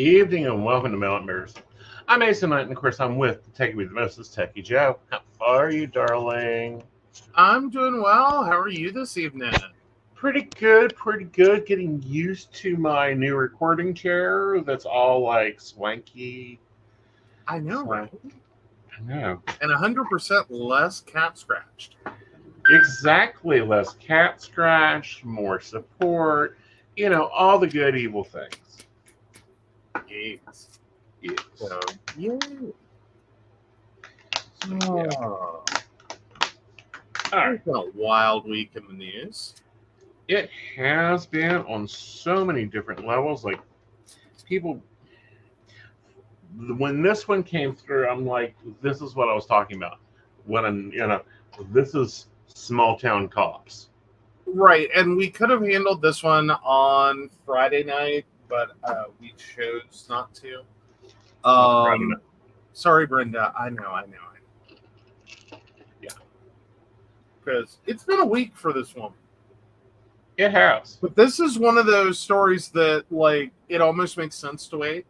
evening and welcome to Mountain Bears. I'm Aeson and of course I'm with the techy with the most, Techy Joe. How are you, darling? I'm doing well. How are you this evening? Pretty good, pretty good. Getting used to my new recording chair that's all like swanky. I know, right? I know. And 100% less cat scratched. Exactly. Less cat scratch, more support, all the good evil things. Yes. Yes. So, yay. Yeah. All right. It's been a wild week in the news. It has been on so many different levels. Like, people, when this one came through, I'm like, this is what I was talking about. This is small town cops. Right. And we could have handled this one on Friday night, but we chose not to. Sorry, Brenda. I know. Yeah. Because it's been a week for this one. It has. But this is one of those stories that, like, it almost makes sense to wait.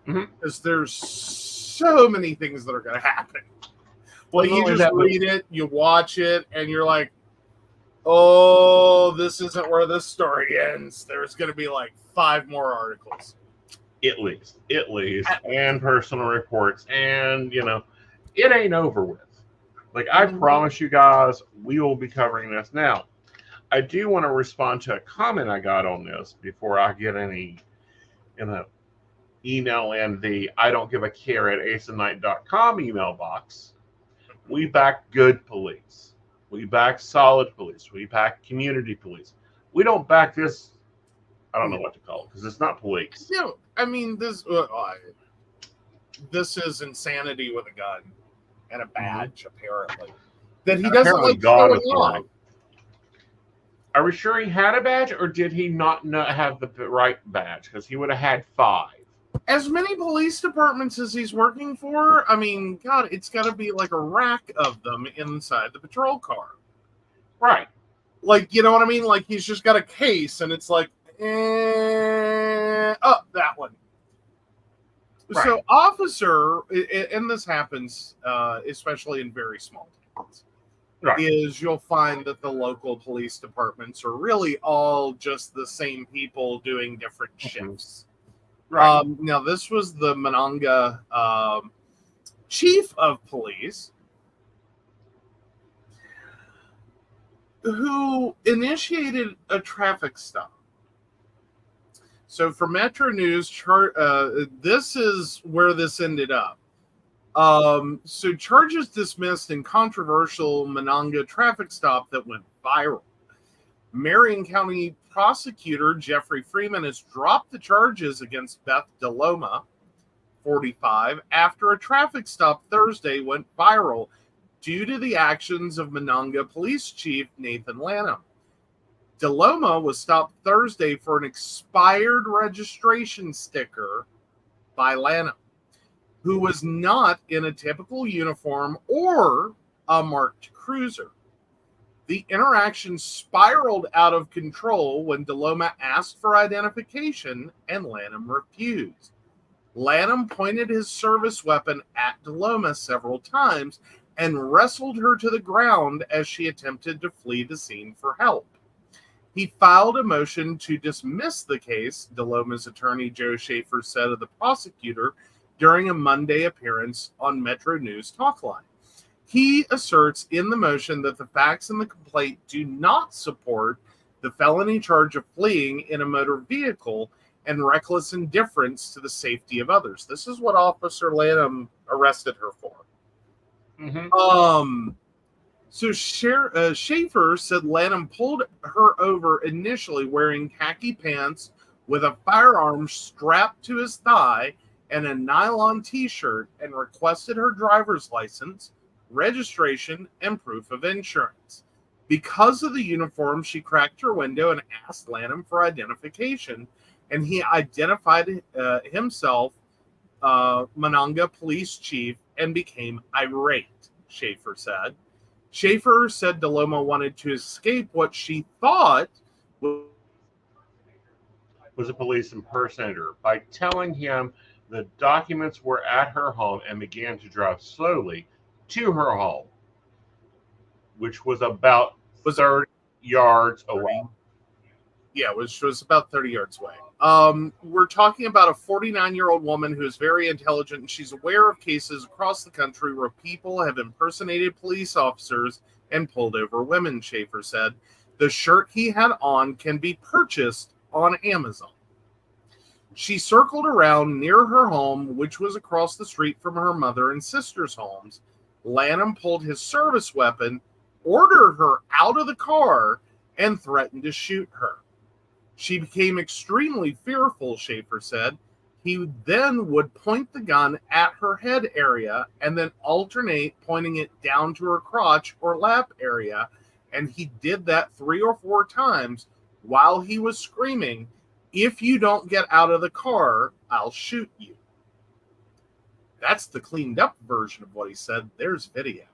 Because there's so many things that are going to happen. Well, you just read it, you watch it, and you're like, oh, this isn't where this story ends. There's going to be like 5 more articles. At least. And personal reports. And, it ain't over with. Like, I promise you guys, we will be covering this. Now, I do want to respond to a comment I got on this before I get any, email in the I don't give a care at aesoandnight.com email box. We back good police. We back solid police. We back community police. We don't back this, I don't know what to call it, because it's not police. I mean, this is insanity with a gun and a badge, apparently. That he doesn't like showing off. Are we sure he had a badge, or did he not have the right badge? Because he would have had 5. As many police departments as he's working for, I mean, God, it's got to be like a rack of them inside the patrol car. Right. Like, you know what I mean? Like, he's just got a case, and it's like, that one. Right. So, officer, and this happens, especially in very small towns, is you'll find that the local police departments are really all just the same people doing different shifts. Right. Now, this was the Monongah chief of police who initiated a traffic stop. So, for Metro News, this is where this ended up. So, charges dismissed in controversial Monongah traffic stop that went viral. Marion County prosecutor Jeffrey Freeman has dropped the charges against Beth DeLoma, 45, after a traffic stop Thursday went viral due to the actions of Monongah Police Chief Nathan Lanham. DeLoma was stopped Thursday for an expired registration sticker by Lanham, who was not in a typical uniform or a marked cruiser. The interaction spiraled out of control when DeLoma asked for identification and Lanham refused. Lanham pointed his service weapon at DeLoma several times and wrestled her to the ground as she attempted to flee the scene for help. He filed a motion to dismiss the case, DeLoma's attorney Joe Schaefer said of the prosecutor during a Monday appearance on Metro News Talkline. He asserts in the motion that the facts in the complaint do not support the felony charge of fleeing in a motor vehicle and reckless indifference to the safety of others. This is what Officer Lanham arrested her for. So Schaefer said Lanham pulled her over initially wearing khaki pants with a firearm strapped to his thigh and a nylon t-shirt and requested her driver's license, registration, and proof of insurance. Because of the uniform, she cracked her window and asked Lanham for identification, and he identified himself, Monongah Police Chief, and became irate, Schaefer said. Schaefer said DeLoma wanted to escape what she thought was was a police impersonator by telling him the documents were at her home and began to drive slowly to her home, which was about 30 yards away. Yeah, which was about 30 yards away. We're talking about a 49-year-old woman who is very intelligent, and she's aware of cases across the country where people have impersonated police officers and pulled over women, Schaefer said. The shirt he had on can be purchased on Amazon. She circled around near her home, which was across the street from her mother and sister's homes. Lanham pulled his service weapon, ordered her out of the car, and threatened to shoot her. She became extremely fearful, Schaefer said. He then would point the gun at her head area and then alternate pointing it down to her crotch or lap area. And he did that 3 or 4 times while he was screaming, "If you don't get out of the car, I'll shoot you." That's the cleaned up version of what he said. There's video.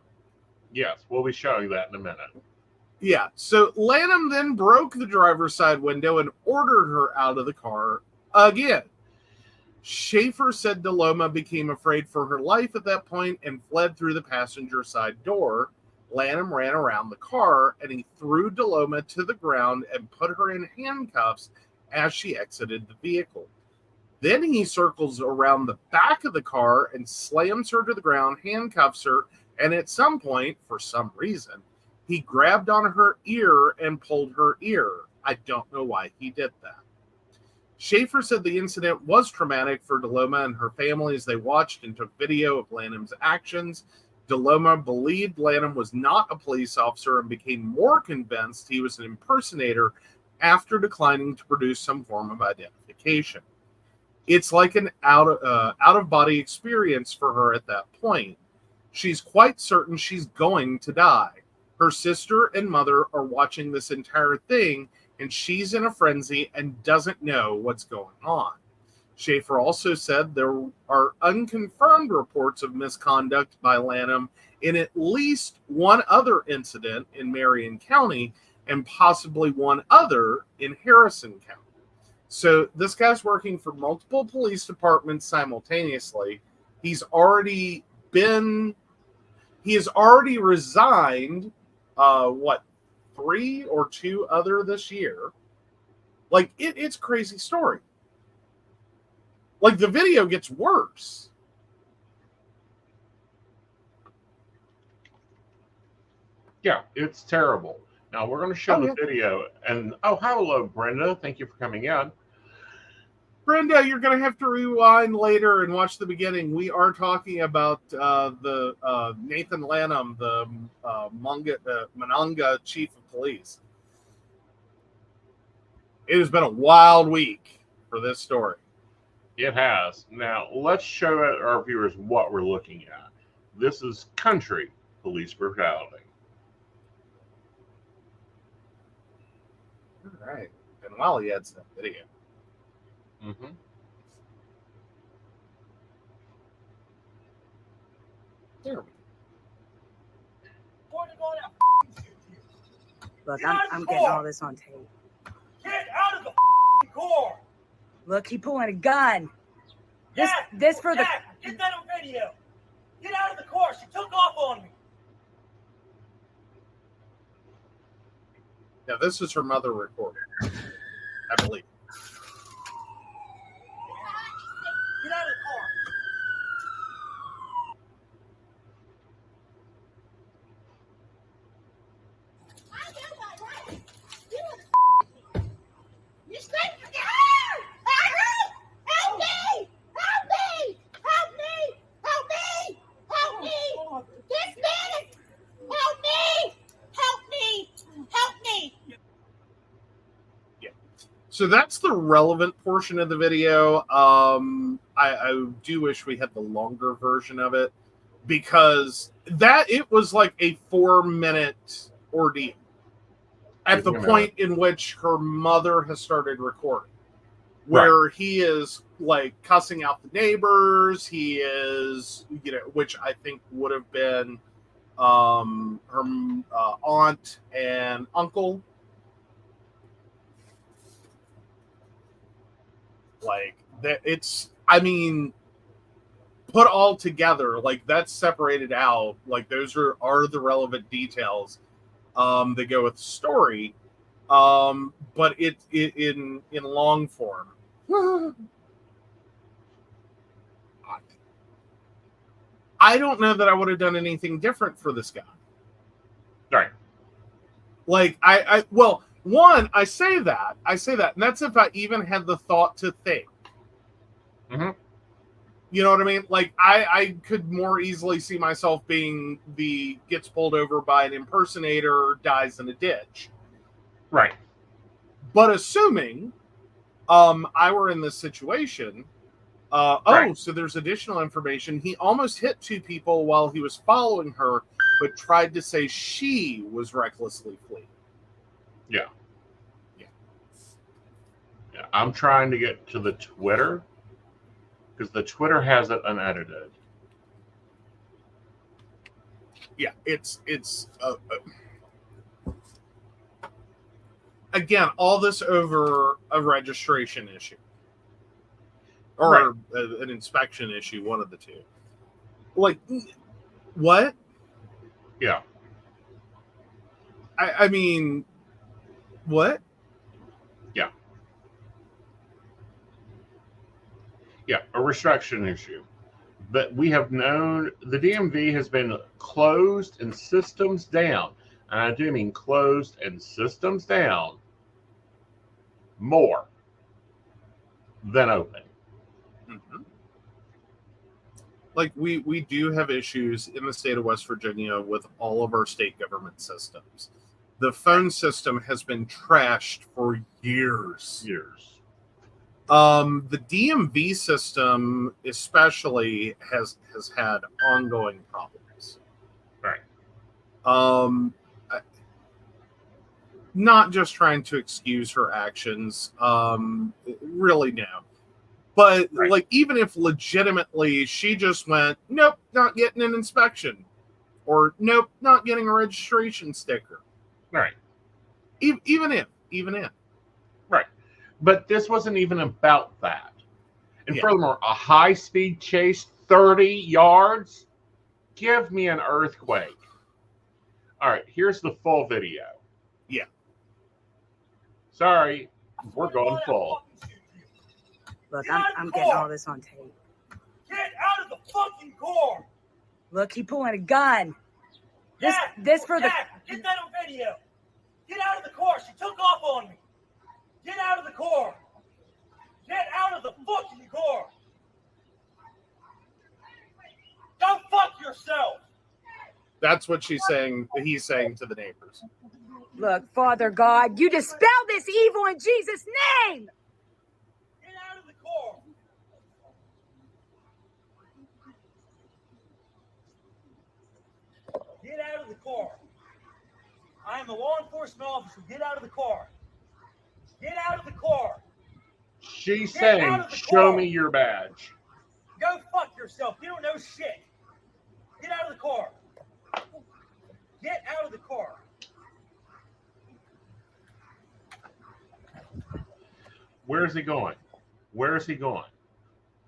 Yes, we'll be showing that in a minute. Yeah, so Lanham then broke the driver's side window and ordered her out of the car again. Schaefer said DeLoma became afraid for her life at that point and fled through the passenger side door. Lanham ran around the car and he threw DeLoma to the ground and put her in handcuffs as she exited the vehicle. Then he circles around the back of the car and slams her to the ground, handcuffs her, and at some point, for some reason, he grabbed on her ear and pulled her ear. I don't know why he did that. Schaefer said the incident was traumatic for DeLoma and her family as they watched and took video of Lanham's actions. DeLoma believed Lanham was not a police officer and became more convinced he was an impersonator after declining to produce some form of identification. It's like an out-of-body experience for her at that point. She's quite certain she's going to die. Her sister and mother are watching this entire thing, and she's in a frenzy and doesn't know what's going on. Schaefer also said there are unconfirmed reports of misconduct by Lanham in at least one other incident in Marion County and possibly one other in Harrison County. So this guy's working for multiple police departments simultaneously. He's already resigned 3 or 2 other this year. Like it's a crazy story. Like the video gets worse. Yeah, it's terrible. Now we're going to show the video. And hello, Brenda. Thank you for coming in. Brenda, you're going to have to rewind later and watch the beginning. We are talking about the Nathan Lanham, the Monongah chief of police. It has been a wild week for this story. It has. Now, let's show our viewers what we're looking at. This is country police brutality. All right. And while he adds that video. Mm-hmm. There we go. Look, I'm getting all this on tape. Get out of the car! Look, he pulling a gun. This for the. Get that on video. Get out of the car. She took off on me. Now, this is her mother recording, I believe. Get out of the car. You scream, help! Help me! Help me! Help me! Help me! Help me! This man is... Help me! Help me! Help me! Yeah. So that's the relevant portion of the video. I do wish we had the longer version of it because it was like a 4-minute ordeal at the point in which her mother has started recording, where he is like cussing out the neighbors. He is, which I think would have been her aunt and uncle. Like that, I mean, put all together, like that's separated out. Like those are the relevant details that go with the story. But it in long form. I don't know that I would have done anything different for this guy. Right. Like I say that, and that's if I even had the thought to think. Mm-hmm. You know what I mean? Like I could more easily see myself being gets pulled over by an impersonator, dies in a ditch. Right. But assuming I were in this situation, Right. so there's additional information. He almost hit two people while he was following her, but tried to say she was recklessly fleeing. Yeah. I'm trying to get to the Twitter because the Twitter has it unedited. Yeah, it's again, all this over a registration issue or an inspection issue, one of the two. Like, what? Yeah. I mean, what? Yeah, a restriction issue. But we have known the DMV has been closed and systems down. And I do mean closed and systems down more than open. Mm-hmm. Like we do have issues in the state of West Virginia with all of our state government systems. The phone system has been trashed for years. The DMV system especially has had ongoing problems. Right. Not just trying to excuse her actions. Really no. But like, even if legitimately she just went, nope, not getting an inspection, or nope, not getting a registration sticker. Right. Even if. Right. But this wasn't even about that. And furthermore, a high-speed chase, 30 yards? Give me an earthquake. All right, here's the full video. Yeah. Sorry, we're going full. Look, I'm getting all this on tape. Get out of the fucking car! Look, he pulling a gun. Dad, This for the... Dad, get that on video. Get out of the car. She took off on me. Get out of the car. Get out of the fucking car. Go fuck yourself. That's what she's saying. He's saying to the neighbors. Look, Father God, you dispel this evil in Jesus' name. Get out of the car. Get out of the car. I am a law enforcement officer. Get out of the car. Get out of the car. She's saying, show me your badge. Go fuck yourself. You don't know shit. Get out of the car. Get out of the car. Where is he going? Where is he going?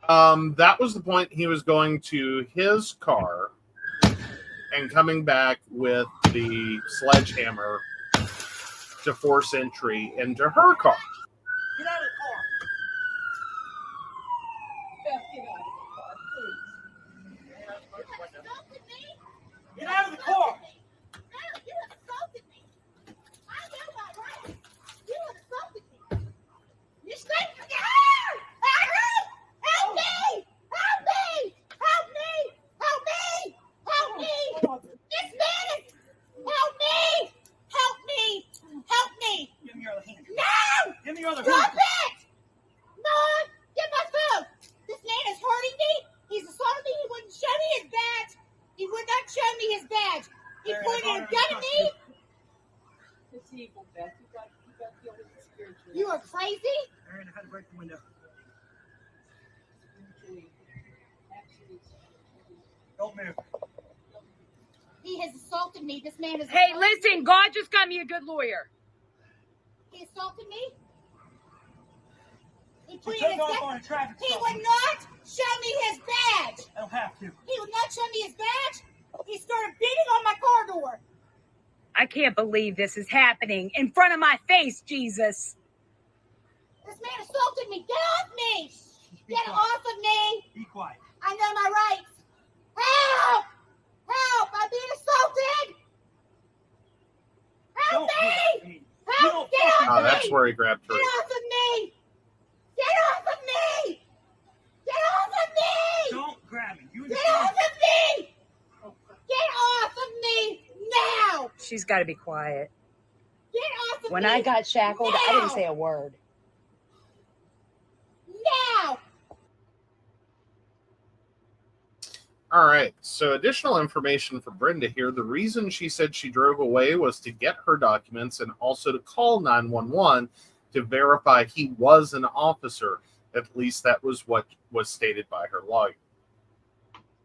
That was the point. He was going to his car and coming back with the sledgehammer to force entry into her car. Get out of the car. Get out of the car. You assaulted me. I know my rights. You assaulted me. You screamed for help! Help me! Help me! Help me! Help me! Help me! This man is... Help me! Help me! Help me! Give me your other hand. No! Give me your other Stop hand. it! Mom, get my phone. This man is hurting me. He's assaulted me. He wouldn't show me his badge. He would not show me his badge. He pointed a gun at me. It's evil, Beth. You got to deal with the spiritual. You are crazy. Aaron, I had to break the window. Don't move. He has assaulted me. This man is... Hey, listen, God just got me a good lawyer. He assaulted me. He She pointed took his off gun. on a traffic He stop. would not show me his badge. I don't have to. He would not show me his badge. He started beating on my car door. I can't believe this is happening in front of my face, Jesus. This man assaulted me. Get off me. Be Get quiet. off of me. Be quiet. I know my rights. Help! Help! I'm being assaulted. Help Don't me! me. Help! Get off Oh, me! that's where he grabbed her. Get off of me! Get off of me! Get off of me! Don't grab me. You Get understand? off of me! Get off of me now! She's got to be quiet. Get off of When me I got shackled, I didn't now! say a word. Now! All right. So additional information for Brenda here. The reason she said she drove away was to get her documents and also to call 911 to verify he was an officer. At least that was what was stated by her lawyer.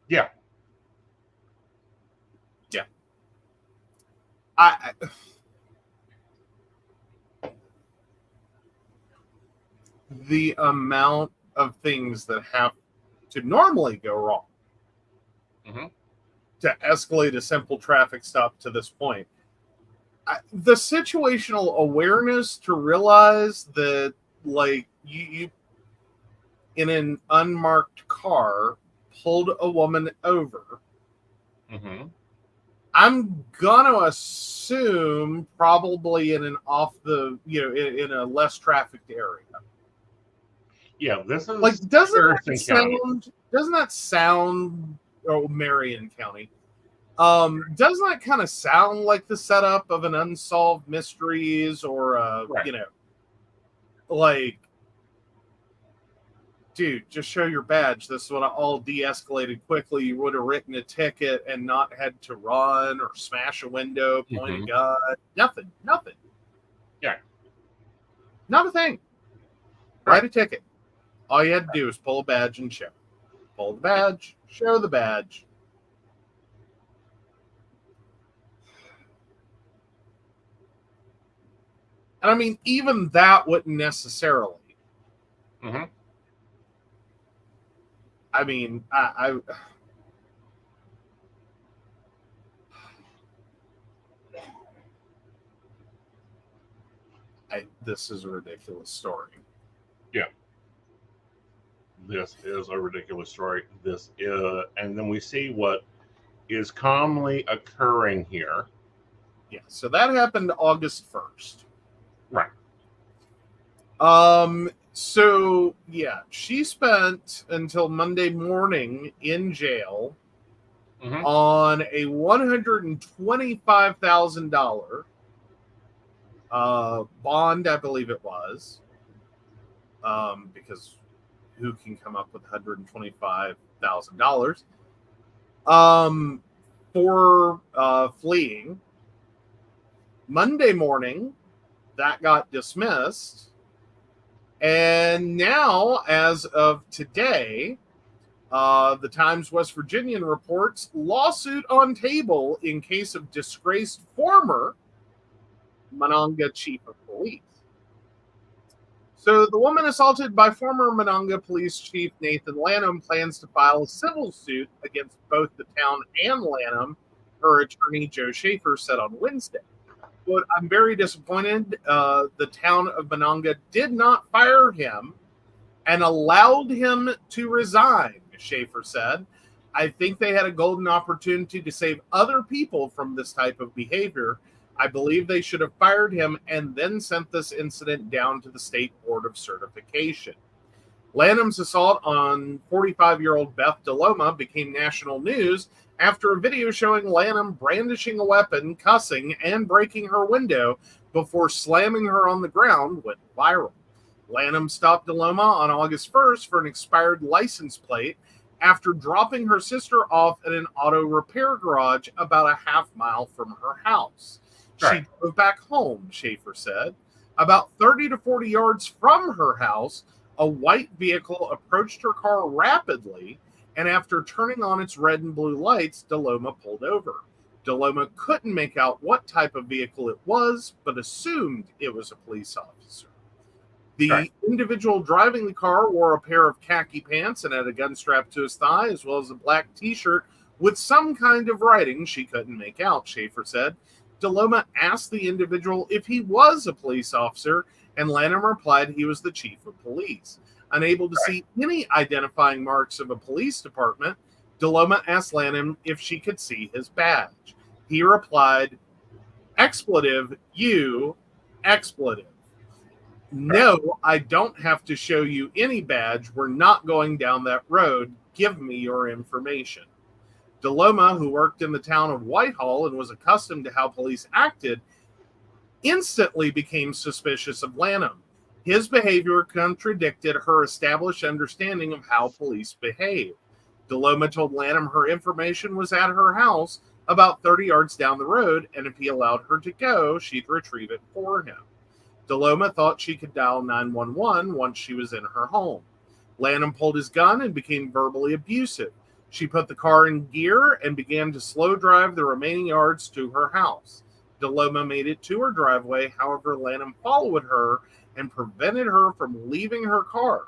Yeah. Yeah. The amount of things that have to normally go wrong to escalate a simple traffic stop to this point. The situational awareness to realize that, like, you in an unmarked car pulled a woman over. I'm gonna assume probably in an in a less trafficked area. Yeah, this is Like, doesn't Harrison that sound Marion County? Doesn't that kind of sound like the setup of an Unsolved Mysteries or Right. Like, dude, just show your badge. This would have all de-escalated quickly. You would have written a ticket and not had to run or smash a window, point a gun. Nothing. Yeah. Not a thing. Write a ticket. All you had to do is pull a badge and show. Pull the badge, show the badge. And I mean, even that wouldn't necessarily. I mean, this is a ridiculous story. Yeah. This is a ridiculous story. And then we see what is commonly occurring here. Yeah, so that happened August 1st. Right. So yeah, she spent until Monday morning in jail on a $125,000 bond, I believe it was. Because who can come up with $125,000? For fleeing. Monday morning, that got dismissed. And now, as of today, the Times West Virginian reports lawsuit on table in case of disgraced former Monongah chief of police. So the woman assaulted by former Monongah Police Chief Nathan Lanham plans to file a civil suit against both the town and Lanham, her attorney Joe Schaefer said on Wednesday. But I'm very disappointed. The town of Monongah did not fire him and allowed him to resign, Schaefer said. I think they had a golden opportunity to save other people from this type of behavior. I believe they should have fired him and then sent this incident down to the State Board of Certification. Lanham's assault on 45-year-old Beth DeLoma became national news after a video showing Lanham brandishing a weapon, cussing, and breaking her window before slamming her on the ground went viral. Lanham stopped DeLoma on August 1st for an expired license plate after dropping her sister off at an auto repair garage about a half mile from her house. Right. She drove back home, Schaefer said. About 30 to 40 yards from her house, a white vehicle approached her car rapidly, and after turning on its red and blue lights, DeLoma pulled over. DeLoma couldn't make out what type of vehicle it was, but assumed it was a police officer. The Right. individual driving the car wore a pair of khaki pants and had a gun strapped to his thigh, as well as a black t-shirt with some kind of writing she couldn't make out, Schaefer said. DeLoma asked the individual if he was a police officer, and Lanham replied he was the chief of police. Unable to see any identifying marks of a police department, DeLoma asked Lanham if she could see his badge. He replied, "Expletive, you, expletive. No, I don't have to show you any badge. We're not going down that road. Give me your information." DeLoma, who worked in the town of Whitehall and was accustomed to how police acted, instantly became suspicious of Lanham. His behavior contradicted her established understanding of how police behave. DeLoma told Lanham her information was at her house about 30 yards down the road, and if he allowed her to go, she'd retrieve it for him. DeLoma thought she could dial 911 once she was in her home. Lanham pulled his gun and became verbally abusive. She put the car in gear and began to slow drive the remaining yards to her house. DeLoma made it to her driveway. However, Lanham followed her and prevented her from leaving her car.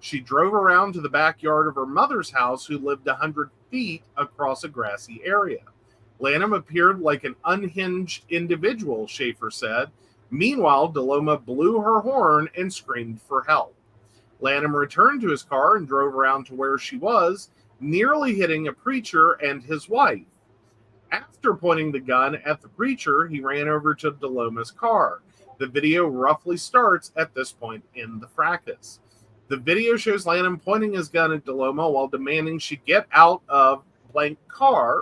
She drove around to the backyard of her mother's house, who lived 100 feet across a grassy area. Lanham appeared like an unhinged individual, Schaefer said. Meanwhile, DeLoma blew her horn and screamed for help. Lanham returned to his car and drove around to where she was, nearly hitting a preacher and his wife. After pointing the gun at the preacher, he ran over to DeLoma's car. The video roughly starts at this point in the fracas. The video shows Lanham pointing his gun at DeLoma while demanding she get out of blank car,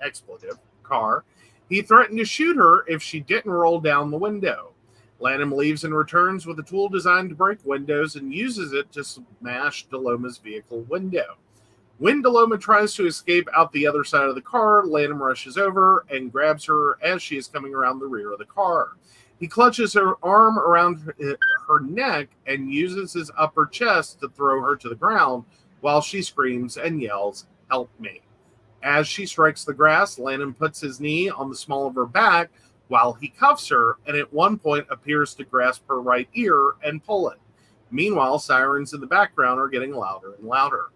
expletive, car. He threatened to shoot her if she didn't roll down the window. Lanham leaves and returns with a tool designed to break windows and uses it to smash DeLoma's vehicle window. When DeLoma tries to escape out the other side of the car, Lanham rushes over and grabs her as she is coming around the rear of the car. He clutches her arm around her neck and uses his upper chest to throw her to the ground while she screams and yells, "Help me." As she strikes the grass, Lanham puts his knee on the small of her back while he cuffs her, and at one point appears to grasp her right ear and pull it. Meanwhile, sirens in the background are getting louder and louder.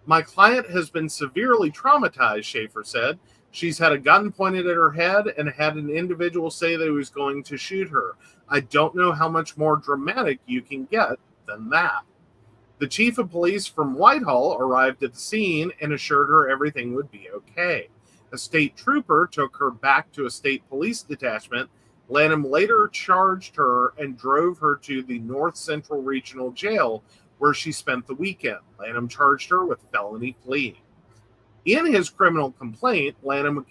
"My client has been severely traumatized," Schaefer said. "She's had a gun pointed at her head and had an individual say that he was going to shoot her. I don't know how much more dramatic you can get than that." The chief of police from Whitehall arrived at the scene and assured her everything would be okay. A state trooper took her back to a state police detachment. Lanham later charged her and drove her to the North Central Regional Jail, where she spent the weekend. Lanham charged her with felony fleeing. In his criminal complaint, Lanham's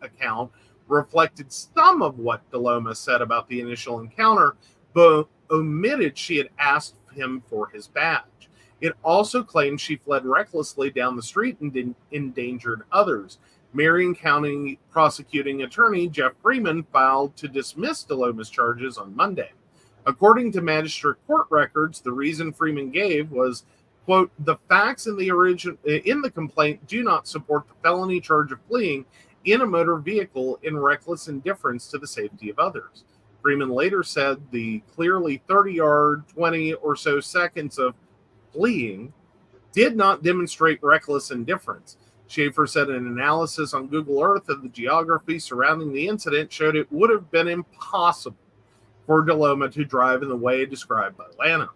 account reflected some of what DeLoma said about the initial encounter, but omitted she had asked him for his badge. It also claimed she fled recklessly down the street and endangered others. Marion County prosecuting attorney Jeff Freeman filed to dismiss DeLoma's charges on Monday. According to magistrate court records, the reason Freeman gave was, quote, "The facts in the complaint do not support the felony charge of fleeing in a motor vehicle in reckless indifference to the safety of others." Freeman later said the clearly 30-yard, 20 or so seconds of fleeing did not demonstrate reckless indifference. Schaefer said an analysis on Google Earth of the geography surrounding the incident showed it would have been impossible for DeLoma to drive in the way described by Lanham.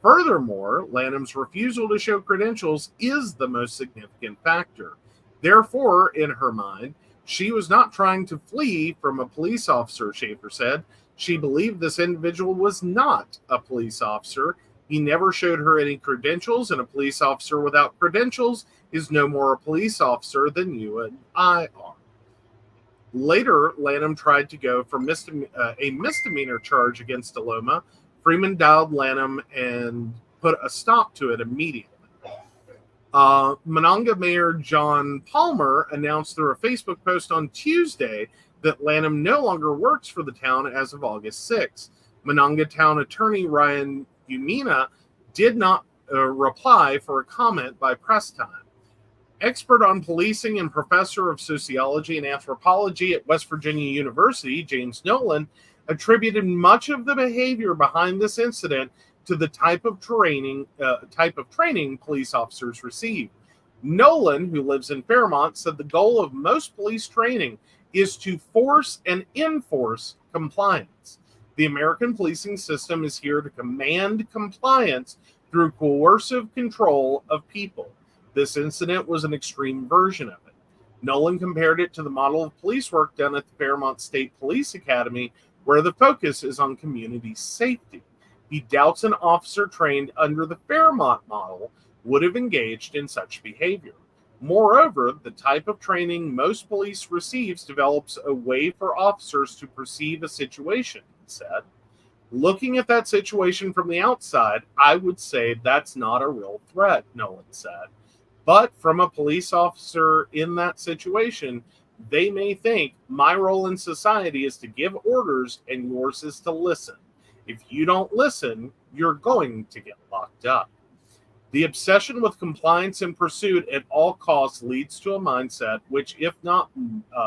Furthermore, Lanham's refusal to show credentials is the most significant factor. Therefore, in her mind, she was not trying to flee from a police officer, Schaefer said. She believed this individual was not a police officer. He never showed her any credentials, and a police officer without credentials is no more a police officer than you and I are. Later, Lanham tried to go for a misdemeanor charge against DeLoma. Freeman dialed Lanham and put a stop to it immediately. Monongah Mayor John Palmer announced through a Facebook post on Tuesday that Lanham no longer works for the town as of August 6. Monongah Town Attorney Ryan Umina did not reply for a comment by press time. Expert on policing and professor of sociology and anthropology at West Virginia University, James Nolan, attributed much of the behavior behind this incident to the type of training police officers receive. Nolan, who lives in Fairmont, said the goal of most police training is to force and enforce compliance. The American policing system is here to command compliance through coercive control of people. This incident was an extreme version of it. Nolan compared it to the model of police work done at the Fairmont State Police Academy, where the focus is on community safety. He doubts an officer trained under the Fairmont model would have engaged in such behavior. Moreover, the type of training most police receives develops a way for officers to perceive a situation, he said. Looking at that situation from the outside, I would say that's not a real threat, Nolan said. But from a police officer in that situation, they may think my role in society is to give orders and yours is to listen. If you don't listen, you're going to get locked up. The obsession with compliance and pursuit at all costs leads to a mindset which, if not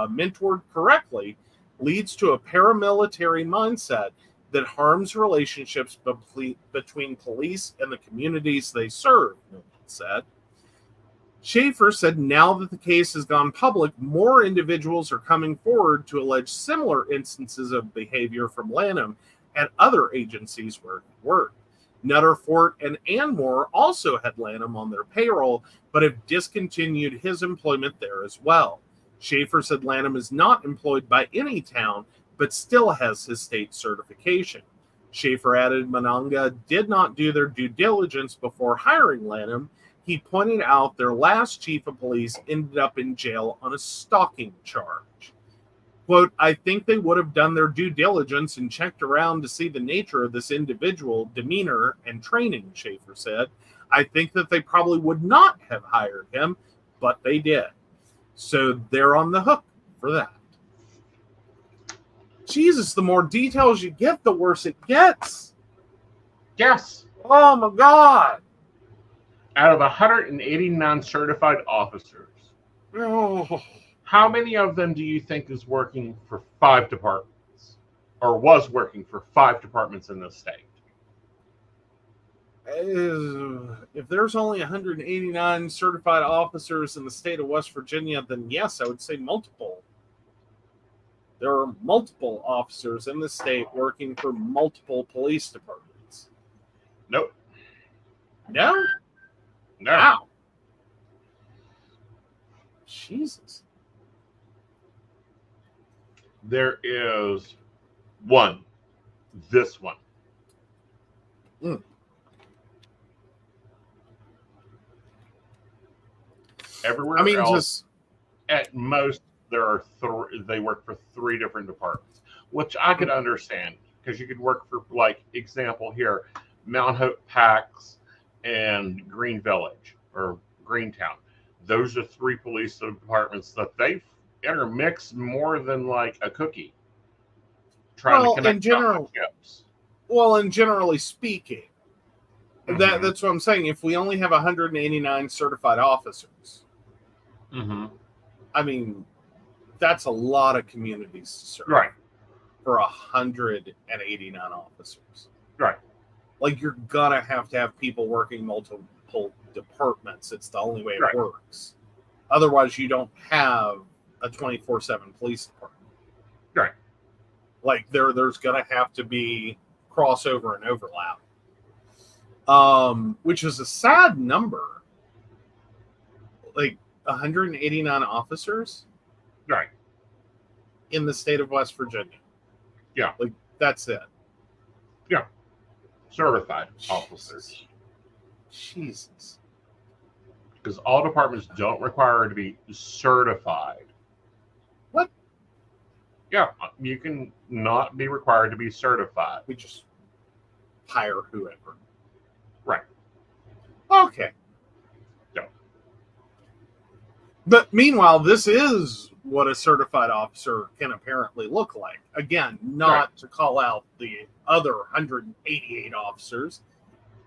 mentored correctly, leads to a paramilitary mindset that harms relationships between police and the communities they serve, Nolan said. Schaefer said now that the case has gone public, more individuals are coming forward to allege similar instances of behavior from Lanham and other agencies where he worked. Nutter, Fort, and Anmore also had Lanham on their payroll, but have discontinued his employment there as well. Schaefer said Lanham is not employed by any town, but still has his state certification. Schaefer added Monongah did not do their due diligence before hiring Lanham. He pointed out their last chief of police ended up in jail on a stalking charge. Quote, I think they would have done their due diligence and checked around to see the nature of this individual, demeanor, and training, Schaefer said. I think that they probably would not have hired him, but they did. So they're on the hook for that. Jesus, the more details you get, the worse it gets. Yes. Oh, my God. Out of 189 certified officers, Oh. how many of them do you think is working for 5 departments or was working for 5 departments in this state? If there's only 189 certified officers in the state of West Virginia, then yes, I would say multiple. There are multiple officers in the state working for multiple police departments. Nope. No? No. Wow. Jesus. There is one. This one. Mm. Everywhere else, at most, there are they work for 3 different departments, which I could understand because you could work for, like, example here, Mount Hope PAX and Green Village or Greentown. Those are 3 police departments that they intermix more than like a cookie. Trying to connect chips. Well, and generally speaking, that's what I'm saying. If we only have 189 certified officers, I mean, that's a lot of communities to serve. Right. For 189 officers. Right. Like, you're gonna have to have people working multiple departments. It's the only way it works. Otherwise, you don't have a 24/7 police department. Right. Like, there's gonna have to be crossover and overlap. Which is a sad number. Like 189 officers. Right. In the state of West Virginia. Yeah. Like, that's it. Yeah. Certified officers. Jesus. Because all departments don't require to be certified. What? Yeah, you can not be required to be certified. We just hire whoever. Right. Okay. Yeah. But meanwhile, this is what a certified officer can apparently look like. Again, not to call out the other 188 officers,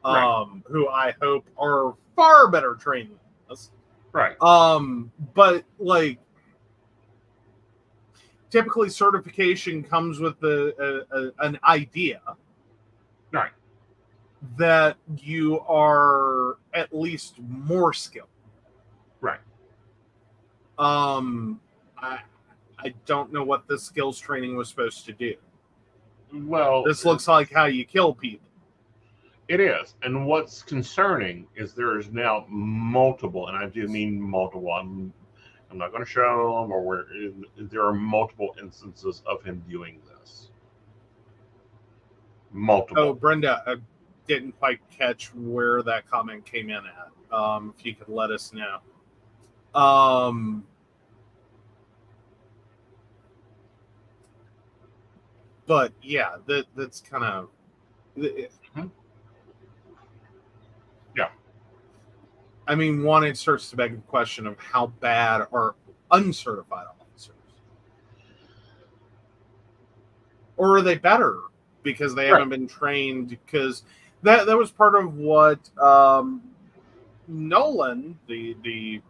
who I hope are far better trained than us. Right. But like, typically certification comes with an idea, Right. that you are at least more skilled. Right. I don't know what this skills training was supposed to do. Well, This looks like how you kill people. it is. And what's concerning is there is now multiple, and I do mean multiple. I'm not going to show them, or where there are multiple instances of him doing this. Multiple. Oh, Brenda, I didn't quite catch where that comment came in at. If you could let us know. But yeah, that's kind of. Yeah. I mean, one, it starts to beg the question of how bad are uncertified officers? Or are they better because they haven't been trained? Because that was part of what Nolan, the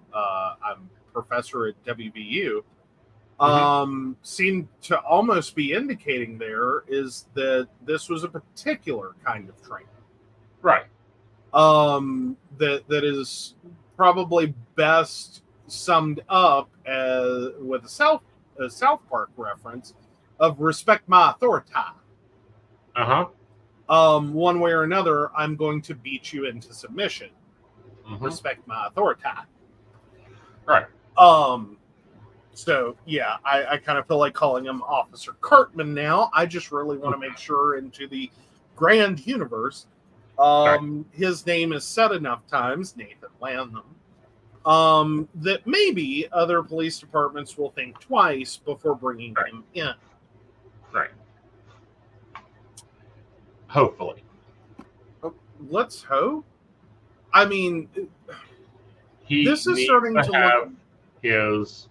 professor at WVU, seemed to almost be indicating there is that this was a particular kind of training. Right. That is probably best summed up with a South Park reference of respect my authority. One way or another, I'm going to beat you into submission. Respect my authority. Right. So yeah, I kind of feel like calling him Officer Cartman now. I just really want to make sure into the grand universe, his name is said enough times, Nathan Lanham, that maybe other police departments will think twice before bringing him in. Right. Hopefully. Let's hope. I mean, This is starting to have his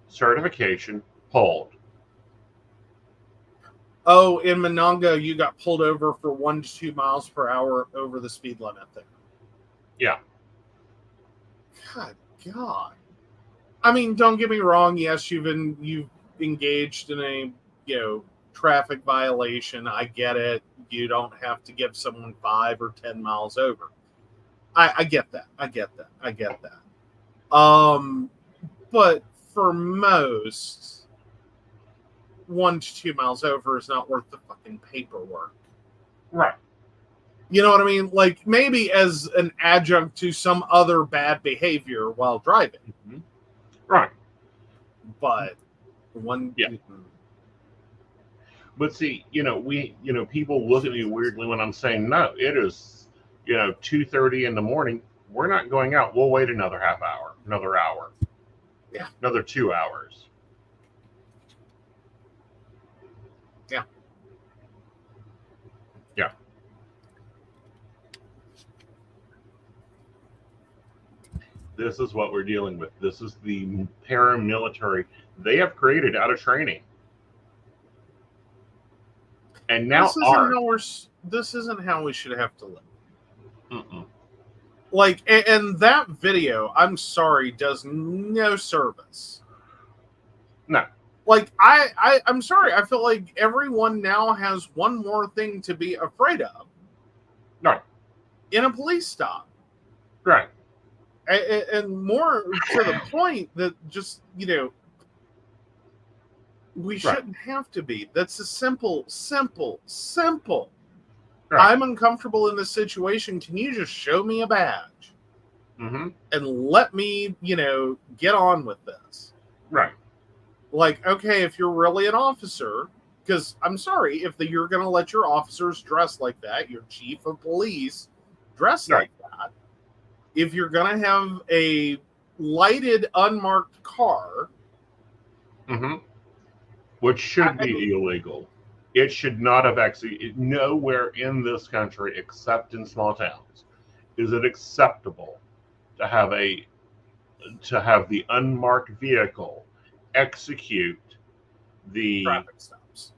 certification pulled. Oh, in Monongo, you got pulled over for 1 to 2 miles per hour over the speed limit there. Yeah. God. I mean, don't get me wrong. Yes, you've engaged in a traffic violation. I get it. You don't have to give someone 5 or 10 miles over. I get that. But for most, 1 to 2 miles over is not worth the fucking paperwork. Right. You know what I mean? Like maybe as an adjunct to some other bad behavior while driving. Right. But one. Yeah. But see, people look at me weirdly when I'm saying no. It is, 2:30 in the morning. We're not going out. We'll wait another half hour, another hour, another 2 hours. Yeah. Yeah. This is what we're dealing with. This is the paramilitary they have created out of training. And now this isn't how we should have to live. Mm-mm. Like, and that video, I'm sorry, does no service. No. Like, I'm sorry. I feel like everyone now has one more thing to be afraid of. Right. In a police stop. Right. And more to the point that just, we shouldn't have to be. That's a simple. Right. I'm uncomfortable in this situation. Can you just show me a badge? And let me, get on with this. Right. Like, okay, if you're really an officer, because I'm sorry, if you're going to let your officers dress like that, your chief of police dress like that, if you're going to have a lighted, unmarked car, which should be illegal. It should not have actually, nowhere in this country except in small towns is it acceptable to have the unmarked vehicle execute the traffic stops.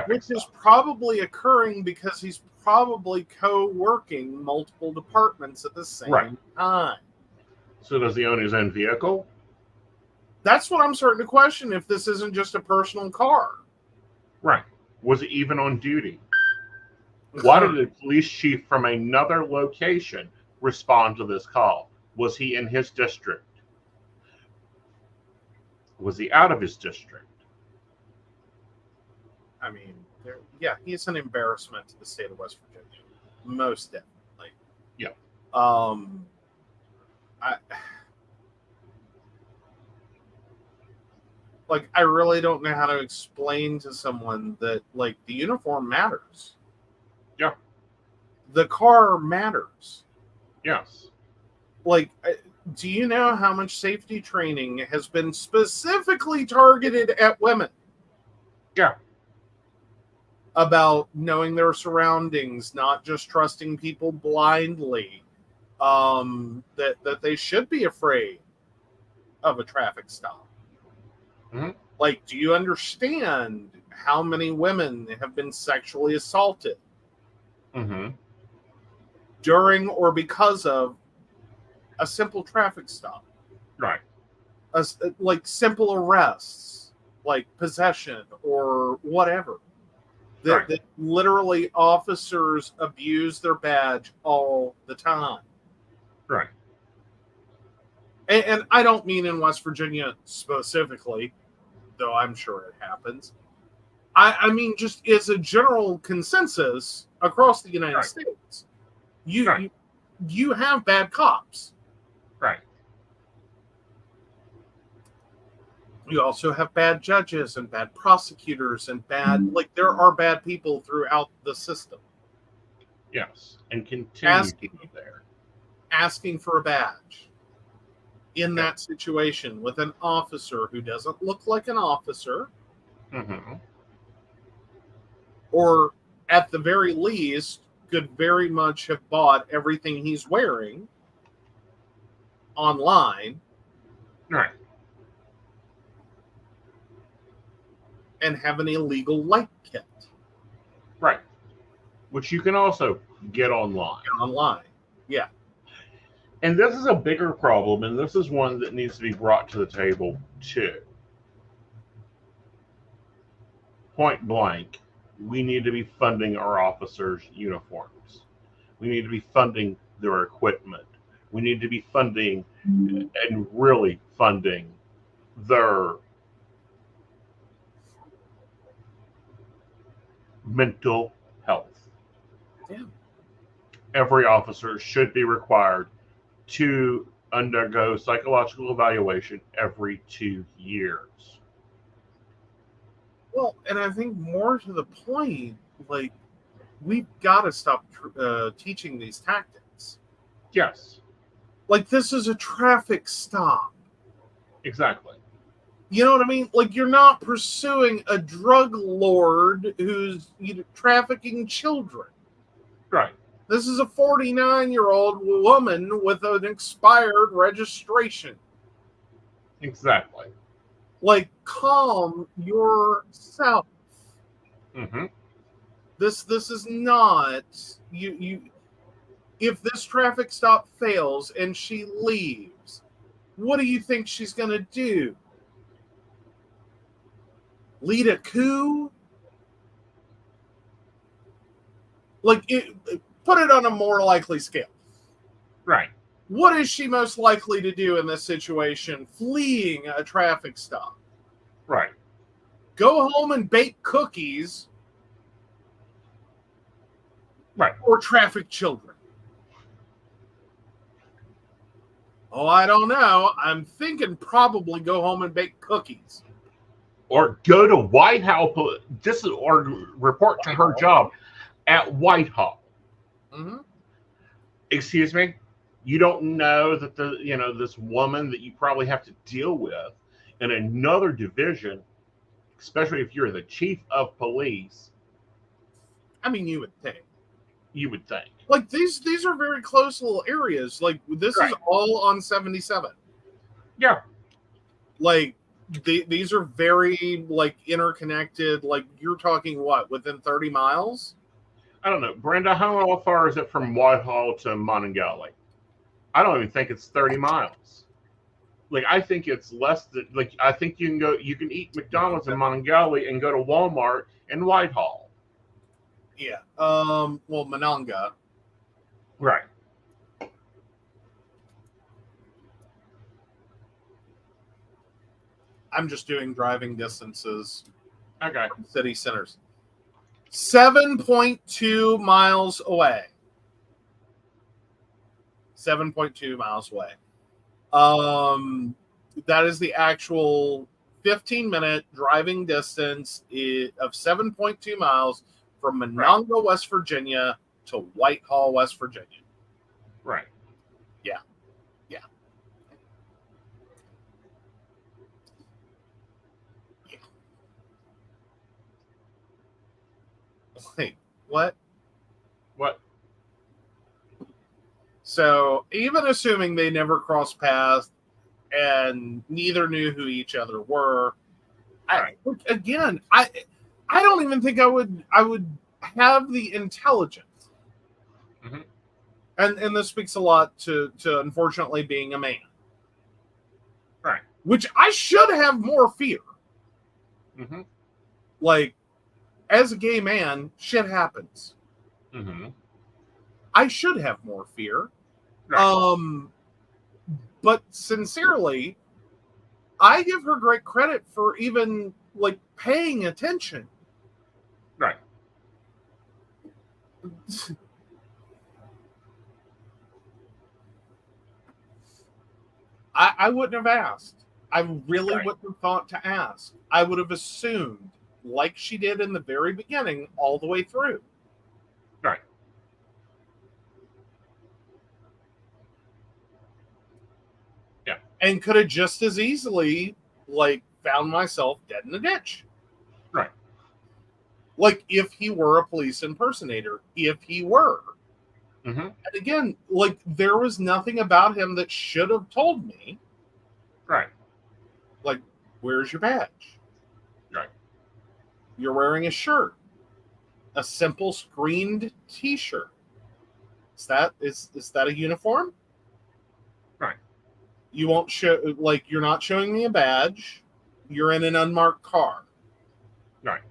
Which is probably occurring because he's probably co-working multiple departments at the same time. So does he own his own vehicle? That's what I'm starting to question, if this isn't just a personal car. Right. Was it even on duty? Why did the police chief from another location respond to this call? Was he in his district? Was he out of his district? I mean, yeah, he's an embarrassment to the state of West Virginia. Most definitely. Yeah. I really don't know how to explain to someone that, like, the uniform matters. Yeah. The car matters. Yes. Like, do you know how much safety training has been specifically targeted at women? Yeah. About knowing their surroundings, not just trusting people blindly. That they should be afraid of a traffic stop. Mm-hmm. Like, do you understand how many women have been sexually assaulted Mm-hmm. during or because of a simple traffic stop? Right. Like simple arrests, like possession or whatever. That literally officers abuse their badge all the time. Right. And I don't mean in West Virginia specifically, though I'm sure it happens. I mean, just as a general consensus across the United States, you have bad cops. Right. You also have bad judges and bad prosecutors and bad, like, there are bad people throughout the system. Yes. And continue to be there. Asking for a badge in that situation with an officer who doesn't look like an officer, Mm-hmm. or at the very least could very much have bought everything he's wearing online. Right. And have an illegal light kit. Right. Which you can also get online. Yeah. And this is a bigger problem, and this is one that needs to be brought to the table too. Point blank, we need to be funding our officers' uniforms. We need to be funding their equipment. We need to be funding and really funding their mental health. Yeah. Every officer should be required to undergo psychological evaluation every 2 years. Well, and I think more to the point, like, we've got to stop teaching these tactics. Yes. Like, this is a traffic stop. Exactly. You know what I mean? Like, you're not pursuing a drug lord who's trafficking children. Right. This is a 49-year-old woman with an expired registration. Exactly. Like, calm yourself. Mm-hmm. This is not you. If this traffic stop fails and she leaves, what do you think she's going to do? Lead a coup? Like, put it on a more likely scale. Right. What is she most likely to do in this situation, fleeing a traffic stop? Right. Go home and bake cookies. Right. Or traffic children. Oh, I don't know. I'm thinking probably go home and bake cookies. Or go to Whitehall, or report to her job at Whitehall. Mm-hmm. Excuse me? You don't know that this woman that you probably have to deal with in another division, especially if you're the chief of police. I mean, you would think. You would think. Like, these are very close little areas. Like, this is all on 77. Yeah. Like, these are very, like, interconnected. Like, you're talking what, within 30 miles? I don't know. Brenda, how far is it from Whitehall to Monongalia? I don't even think it's 30 miles. Like, I think it's less than, like, I think you can eat McDonald's in Monongalia and go to Walmart in Whitehall. Yeah. Well, Monongah. Right. I'm just doing driving distances. Okay. City centers. 7.2 miles away. 7.2 miles away. That is the actual 15-minute driving distance of 7.2 miles from Monongah, West Virginia to Whitehall, West Virginia. Right. Yeah. Yeah. Yeah. Wait, what? What? So even assuming they never crossed paths and neither knew who each other were, I don't even think I would have the intelligence. Mm-hmm. And this speaks a lot to unfortunately being a man. Right. Which I should have more fear. Mm-hmm. Like, as a gay man, shit happens. Mm-hmm. I should have more fear. Right. But sincerely, I give her great credit for even like paying attention. Right. I wouldn't have asked. I really wouldn't have thought to ask. I would have assumed, like she did in the very beginning, all the way through. Right. Yeah. And could have just as easily, like, found myself dead in a ditch. Right. Like, if he were a police impersonator. If he were. Mm-hmm. And again, like, there was nothing about him that should have told me. Right. Like, where's your badge? Right. You're wearing a shirt. A simple screened t-shirt. Is that a uniform? Right. You won't show, like, you're not showing me a badge. You're in an unmarked car. Right.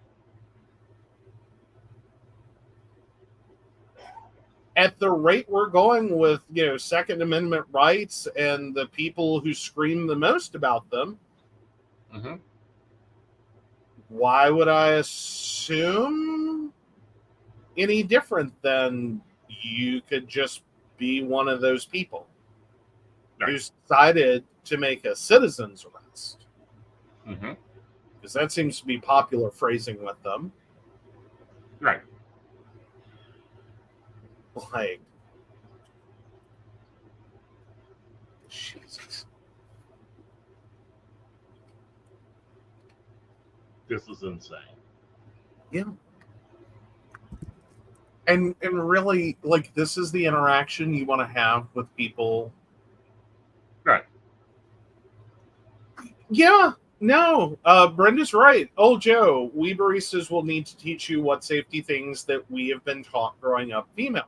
At the rate we're going with, Second Amendment rights and the people who scream the most about them, Mm-hmm. why would I assume any different than you could just be one of those people who's decided to make a citizen's arrest? Mm-hmm. Because that seems to be popular phrasing with them. Right. Like, Jesus. This is insane. Yeah. And really, like, this is the interaction you want to have with people. Right. Yeah. No. Brenda's right. Oh, Joe, we baristas will need to teach you what safety things that we have been taught growing up female.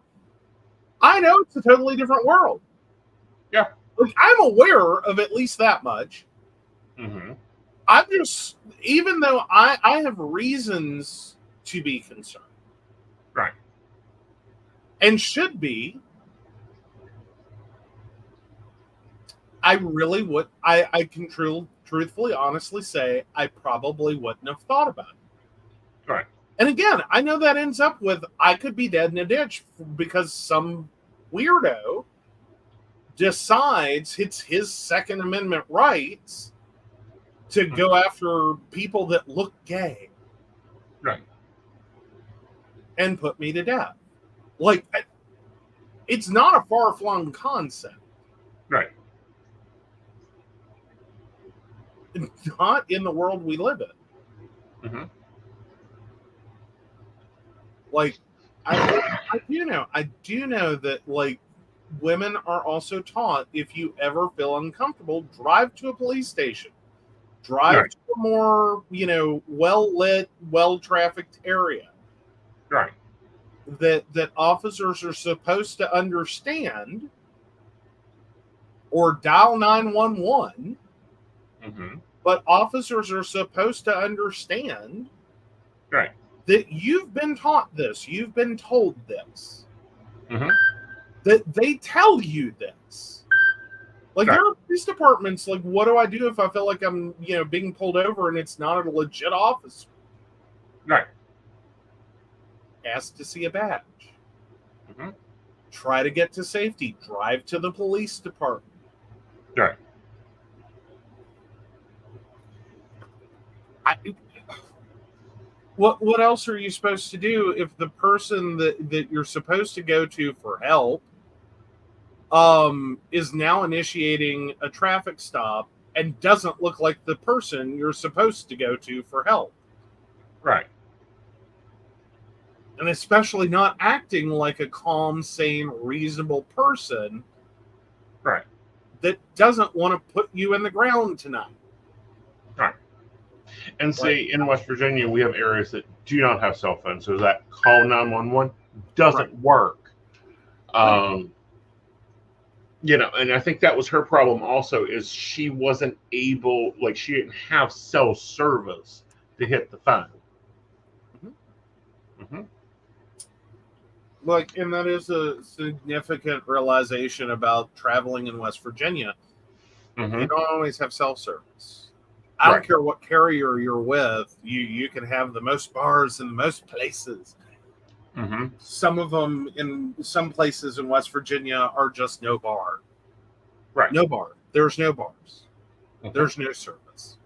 I know it's a totally different world. Yeah. Like, I'm aware of at least that much. Mm-hmm. I'm just, even though I have reasons to be concerned. Right. And should be, I really would, I can truthfully, honestly say, I probably wouldn't have thought about it. Right. And again, I know that ends up with, I could be dead in a ditch because some weirdo decides it's his Second Amendment rights to go after people that look gay. Right. And put me to death. Like, it's not a far-flung concept. Right. Not in the world we live in. Mm-hmm. Like, I do know that, like, women are also taught, if you ever feel uncomfortable, drive to a police station. Drive to a more, well-lit, well-trafficked area. Right. That officers are supposed to understand or dial 911, Mm-hmm. but officers are supposed to understand Right. that you've been taught this, you've been told this, Mm-hmm. that they tell you this. Like, Right. there are police departments, like, what do I do if I feel like I'm, being pulled over and it's not a legit officer? Right. Ask to see a badge. Mm-hmm. Try to get to safety. Drive to the police department. Right. What else are you supposed to do if the person that you're supposed to go to for help is now initiating a traffic stop and doesn't look like the person you're supposed to go to for help? Right. And especially not acting like a calm, sane, reasonable person Right. that doesn't want to put you in the ground tonight. Right. And see, in West Virginia, we have areas that do not have cell phones, so that call 911 doesn't work. And I think that was her problem also, is she wasn't able, like, she didn't have cell service to hit the phone. Mm-hmm. Mm-hmm. Like, and that is a significant realization about traveling in West Virginia. Mm-hmm. You don't always have cell service. I don't care what carrier you're with. You can have the most bars in the most places. Mm-hmm. Some of them in some places in West Virginia are just no bar. Right. No bar. There's no bars. Mm-hmm. There's no service.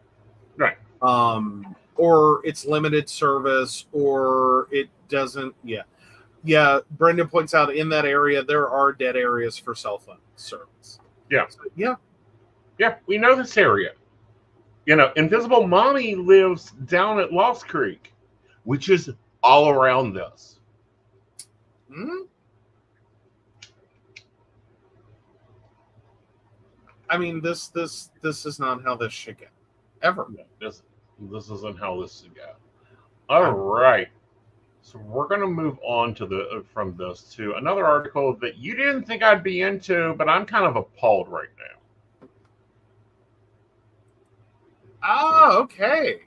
Right. Or it's limited service, or it doesn't. Yeah. Brenda points out in that area there are dead areas for cell phone service. Yeah. So, yeah. Yeah. We know this area. Invisible Mommy lives down at Lost Creek, which is all around this. Hmm? I mean, this is not how this should go. Ever. No, this isn't how this should go. All right. So we're going to move on from this to another article that you didn't think I'd be into, but I'm kind of appalled right now. Ah, okay.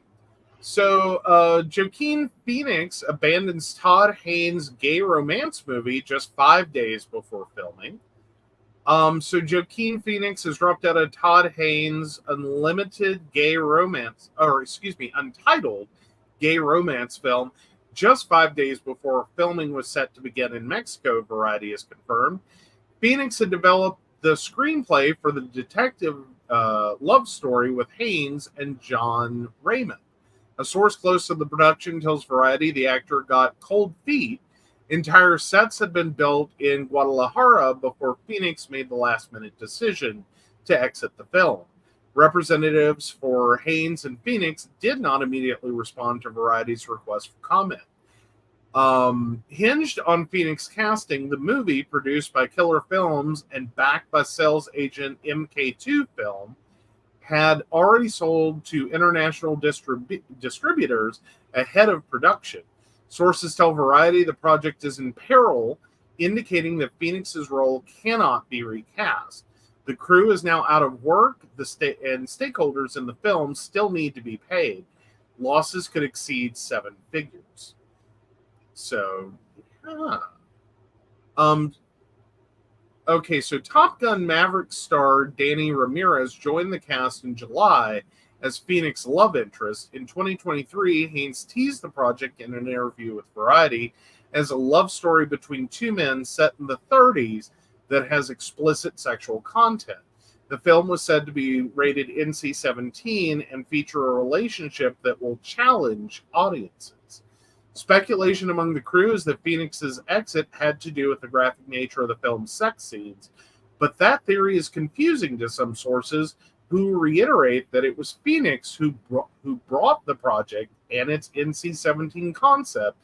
So, Joaquin Phoenix abandons Todd Haynes' gay romance movie just 5 days before filming. So Joaquin Phoenix has dropped out of Todd Haynes' untitled gay romance film just 5 days before filming was set to begin in Mexico, Variety has confirmed. Phoenix had developed the screenplay for the detective love story with Haynes and John Raymond. A source close to the production tells Variety the actor got cold feet. Entire sets had been built in Guadalajara before Phoenix made the last-minute decision to exit the film. Representatives for Haynes and Phoenix did not immediately respond to Variety's request for comment. Hinged on Phoenix casting, the movie, produced by Killer Films and backed by sales agent MK2 Film, had already sold to international distributors ahead of production. Sources tell Variety the project is in peril, indicating that Phoenix's role cannot be recast. The crew is now out of work, and stakeholders in the film still need to be paid. Losses could exceed 7 figures. So, okay, so Top Gun Maverick star Danny Ramirez joined the cast in July as Phoenix's love interest. In 2023, Haynes teased the project in an interview with Variety as a love story between two men set in the 30s that has explicit sexual content. The film was said to be rated NC-17 and feature a relationship that will challenge audiences. Speculation among the crew is that Phoenix's exit had to do with the graphic nature of the film's sex scenes, but that theory is confusing to some sources who reiterate that it was Phoenix who brought the project and its NC-17 concept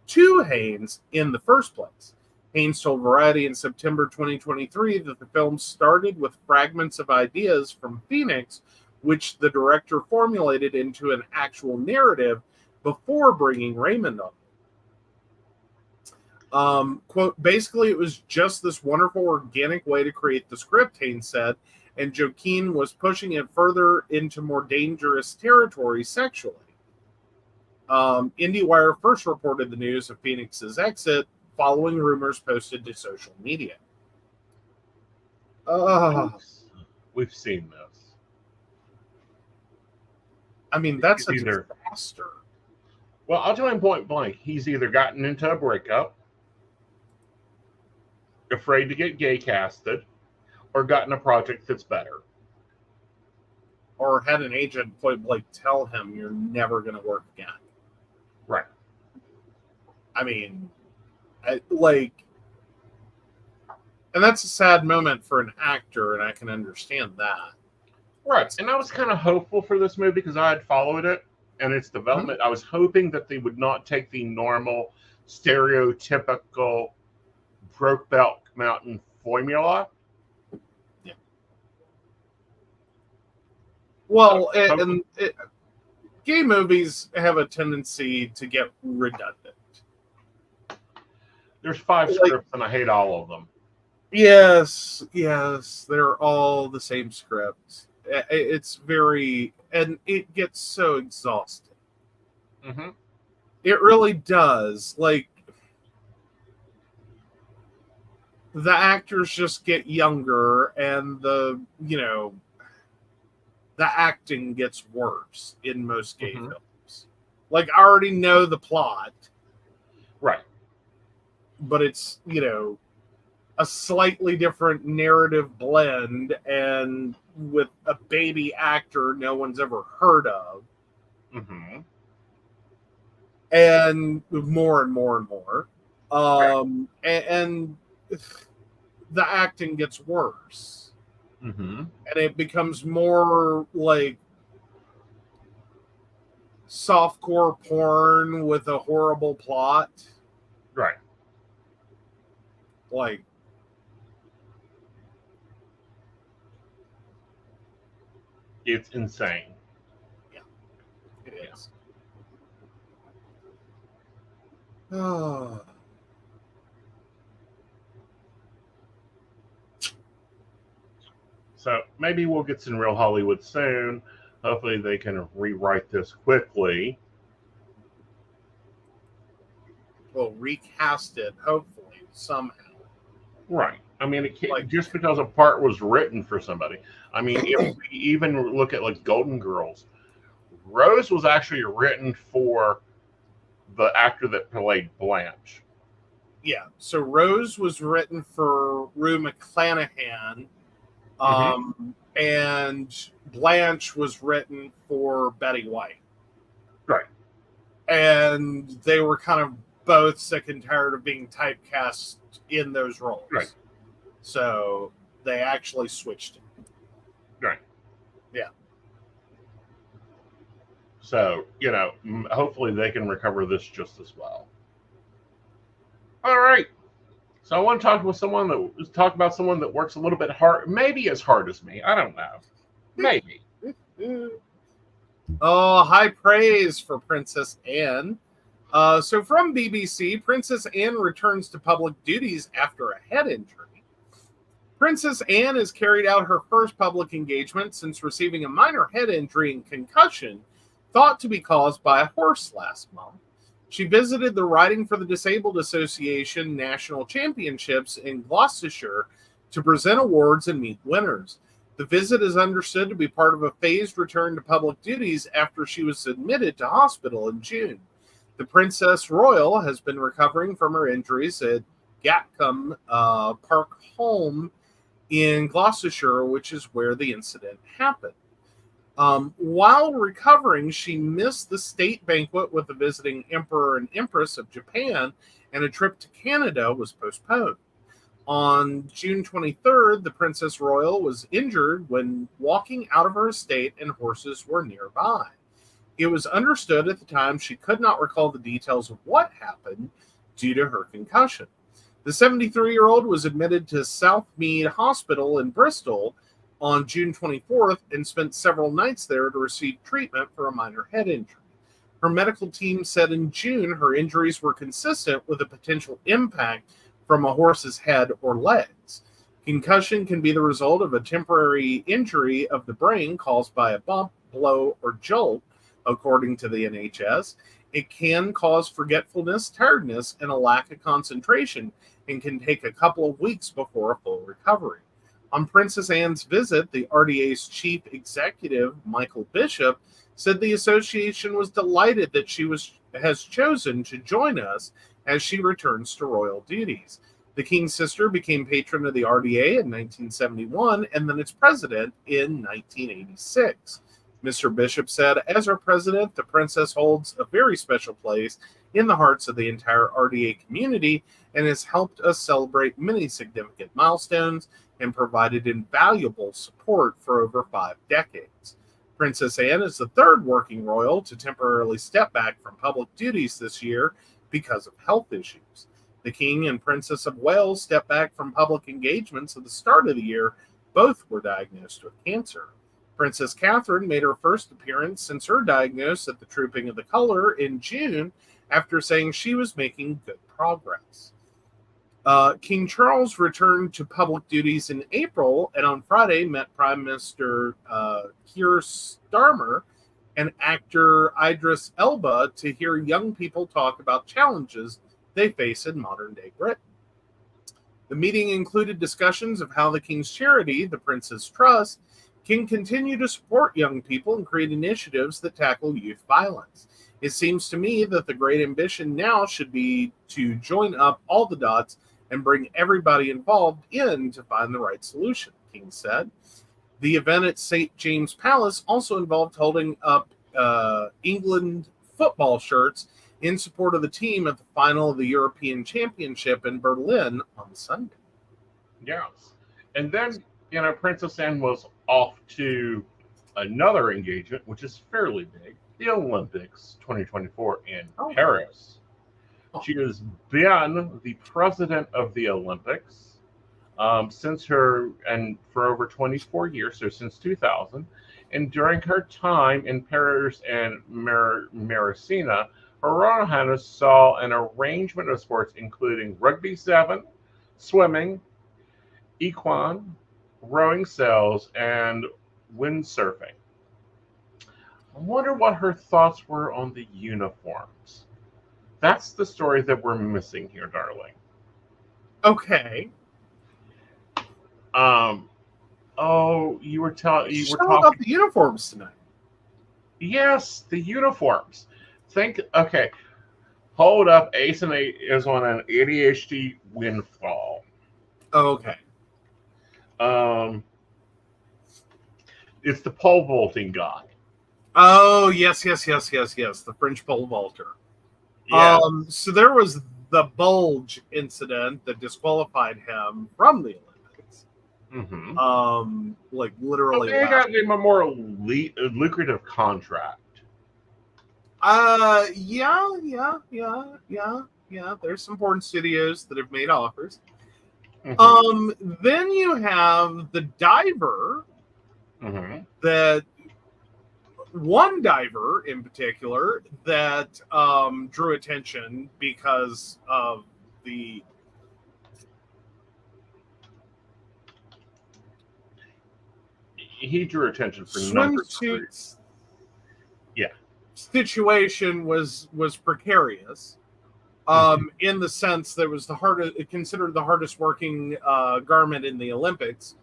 to Haynes in the first place. Haynes told Variety in September 2023 that the film started with fragments of ideas from Phoenix, which the director formulated into an actual narrative before bringing Raymond on. Quote, basically, it was just this wonderful organic way to create the script, Haynes said. and Joaquin was pushing it further into more dangerous territory sexually. IndieWire first reported the news of Phoenix's exit following rumors posted to social media. We've seen this. I mean, that's a Either- disaster. Well, I'll tell him point blank. He's either gotten into a breakup, afraid to get gay casted, or gotten a project that's better. Or had an agent point blank tell him you're never going to work again. Right. I mean, and that's a sad moment for an actor, and I can understand that. Right. And I was kind of hopeful for this movie because I had followed it and its development. I was hoping that they would not take the normal, stereotypical Brokeback Mountain formula. Yeah. Well, gay movies have a tendency to get redundant. There's 5 scripts and I hate all of them. Yes, they're all the same script. It's very, and it gets so exhausting. Mm-hmm. It really does. Like, the actors just get younger, and the acting gets worse in most gay films. Like, I already know the plot, right? But it's a slightly different narrative blend, and with a baby actor no one's ever heard of. Mm-hmm. And more and more and more. And the acting gets worse. Mm-hmm. And it becomes more like softcore porn with a horrible plot. Right. Like, it's insane. Yeah, it is. Oh. So maybe we'll get some real Hollywood soon. Hopefully they can rewrite this quickly. Well, recast it, hopefully, somehow. Right. I mean, it can't, just because a part was written for somebody. I mean, if we even look at like Golden Girls, Rose was actually written for the actor that played Blanche. Yeah. So Rose was written for Rue McClanahan, and Blanche was written for Betty White. Right. And they were kind of both sick and tired of being typecast in those roles. Right. So they actually switched it. Right. Yeah. So, hopefully they can recover this just as well. All right. So I want to talk about someone that works a little bit hard, maybe as hard as me. I don't know. Maybe. Oh, high praise for Princess Anne. So from BBC, Princess Anne returns to public duties after a head injury. Princess Anne has carried out her first public engagement since receiving a minor head injury and concussion thought to be caused by a horse last month. She visited the Riding for the Disabled Association National Championships in Gloucestershire to present awards and meet winners. The visit is understood to be part of a phased return to public duties after she was admitted to hospital in June. The Princess Royal has been recovering from her injuries at Gatcombe Park Home in Gloucestershire, which is where the incident happened. While recovering, she missed the state banquet with the visiting Emperor and Empress of Japan, and a trip to Canada was postponed. On June 23rd, the Princess Royal was injured when walking out of her estate and horses were nearby. It was understood at the time she could not recall the details of what happened due to her concussion. The 73-year-old was admitted to Southmead Hospital in Bristol on June 24th and spent several nights there to receive treatment for a minor head injury. Her medical team said in June her injuries were consistent with a potential impact from a horse's head or legs. Concussion can be the result of a temporary injury of the brain caused by a bump, blow, or jolt, according to the NHS. It can cause forgetfulness, tiredness, and a lack of concentration, and can take a couple of weeks before a full recovery. On Princess Anne's visit, the RDA's chief executive, Michael Bishop, said the association was delighted that she has chosen to join us as she returns to royal duties. The King's sister became patron of the RDA in 1971 and then its president in 1986. Mr. Bishop said, as our president, the princess holds a very special place in the hearts of the entire RDA community and has helped us celebrate many significant milestones and provided invaluable support for over 5 decades. Princess Anne is the third working royal to temporarily step back from public duties this year because of health issues. The King and Princess of Wales stepped back from public engagements at the start of the year. Both were diagnosed with cancer. Princess Catherine made her first appearance since her diagnosis at the Trooping of the Color in June after saying she was making good progress. King Charles returned to public duties in April and on Friday met Prime Minister Keir Starmer and actor Idris Elba to hear young people talk about challenges they face in modern-day Britain. The meeting included discussions of how the King's charity, the Prince's Trust, can continue to support young people and create initiatives that tackle youth violence. It seems to me that the great ambition now should be to join up all the dots and bring everybody involved in to find the right solution, King said. The event at St. James Palace also involved holding up England football shirts in support of the team at the final of the European Championship in Berlin on Sunday. Yes. And then, Princess Anne was off to another engagement, which is fairly big, the Olympics 2024 in Paris. She has been the president of the Olympics for over 24 years, so since 2000. And during her time in Paris and Maracina, Her Royal Highness saw an arrangement of sports including rugby 7, swimming, equine, rowing sails, and windsurfing. I wonder what her thoughts were on the uniforms. That's the story that we're missing here, darling. Okay. You were talking about the uniforms tonight. Yes, the uniforms. Okay. Hold up. Aeson is on an ADHD windfall. Okay. It's the pole vaulting god. Oh, yes. The French pole vaulter. Yes. So there was the bulge incident that disqualified him from the Olympics. Mm-hmm. Like literally. They got him a more lucrative contract. Yeah. There's some porn studios that have made offers. Mm-hmm. Then you have the diver. Mm-hmm. That one diver in particular that drew attention because of the he drew attention for swimsuits. Yeah, situation was precarious. In the sense that it was considered the hardest working garment in the Olympics.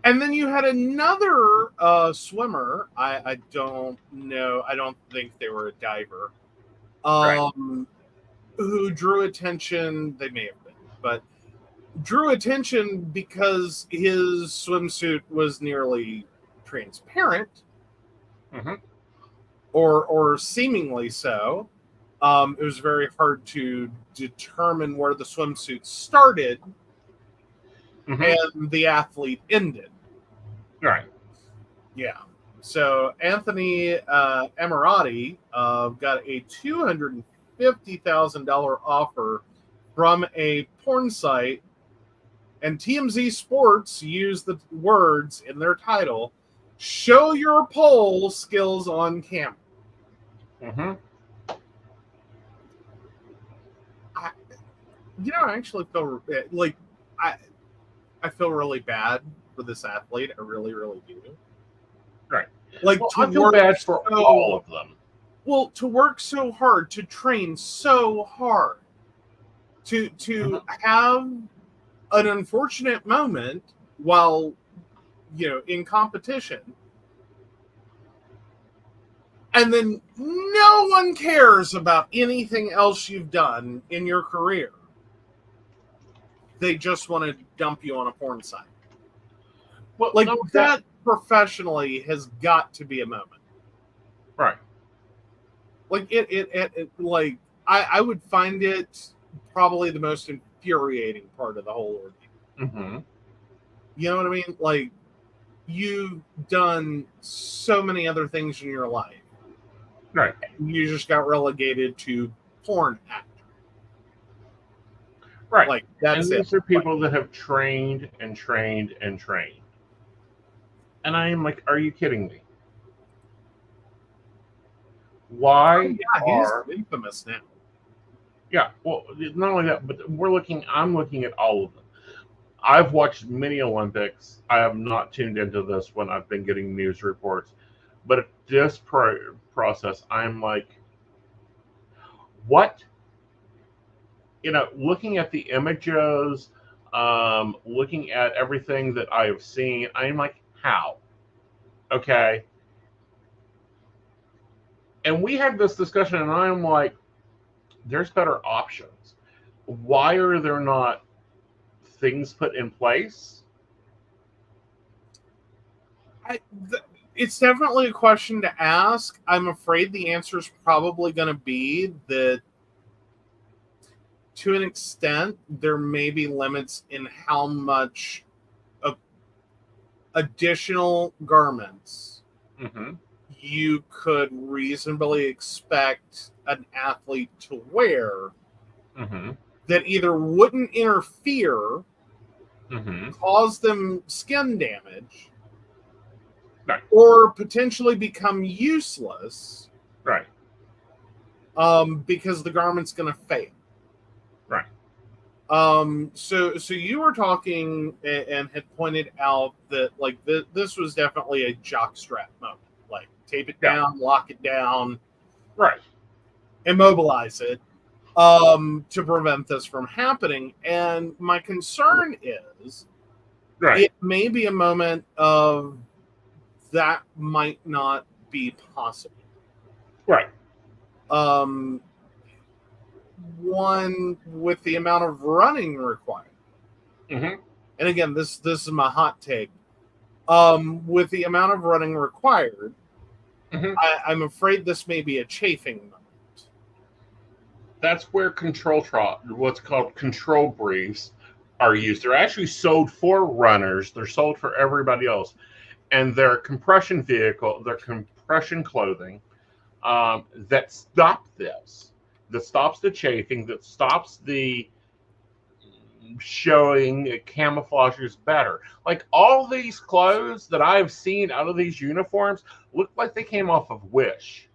And then you had another swimmer. I don't know. I don't think they were a diver. Right. Who drew attention. They may have been, but drew attention because his swimsuit was nearly transparent, mm-hmm. or seemingly so. It was very hard to determine where the swimsuit started. Mm-hmm. And the athlete ended. Right. Yeah. So Anthony Emirati got a $250,000 offer from a porn site, and TMZ Sports used the words in their title, "Show your pole skills on camera." Mm-hmm. I actually feel like I feel really bad for this athlete. I really, really do. Right. Like, Well, to I feel work bad for so- all of them. Well, to work so hard, to train so hard, to have an unfortunate moment while, in competition, and then no one cares about anything else you've done in your career. They just want to dump you on a porn site. Well, Like, no, that professionally has got to be a moment. right. Like, it like, I would find it probably the most infuriating part of the whole ordeal. Mm-hmm. You know what I mean? Like, you've done so many other things in your life. Right. You just got relegated to porn actor. Right. Like, that's and it. these are people that have trained and trained and trained. And I am like, are you kidding me? Why are he's infamous now. Yeah, well, not only that, but I'm looking at all of them. I've watched many Olympics. I have not tuned into this when I've been getting news reports. But at this process, I'm like, what? Looking at the images, looking at everything that I have seen, I'm like, how? Okay. And we had this discussion, and I'm like, there's better options. Why are there not things put in place? It's definitely a question to ask. I'm afraid the answer is probably going to be that, to an extent, there may be limits in how much of additional garments you could reasonably expect an athlete to wear that either wouldn't interfere, cause them skin damage, right, or potentially become useless, right, because the garment's going to fail. right. So you were talking and had pointed out that, like, this was definitely a jockstrap moment. Like, tape it down, lock it down, right, immobilize it, to prevent this from happening. And my concern is, right, it may be a moment of that might not be possible. right. One, with the amount of running required. And again, this is my hot take. With the amount of running required, I'm afraid this may be a chafing moment. That's where what's called control briefs, are used. They're actually sold for runners. They're sold for everybody else, and they're compression clothing that stop this, that stops the chafing, that stops the showing, it camouflages better. Like, all these clothes that I've seen out of these uniforms look like they came off of Wish.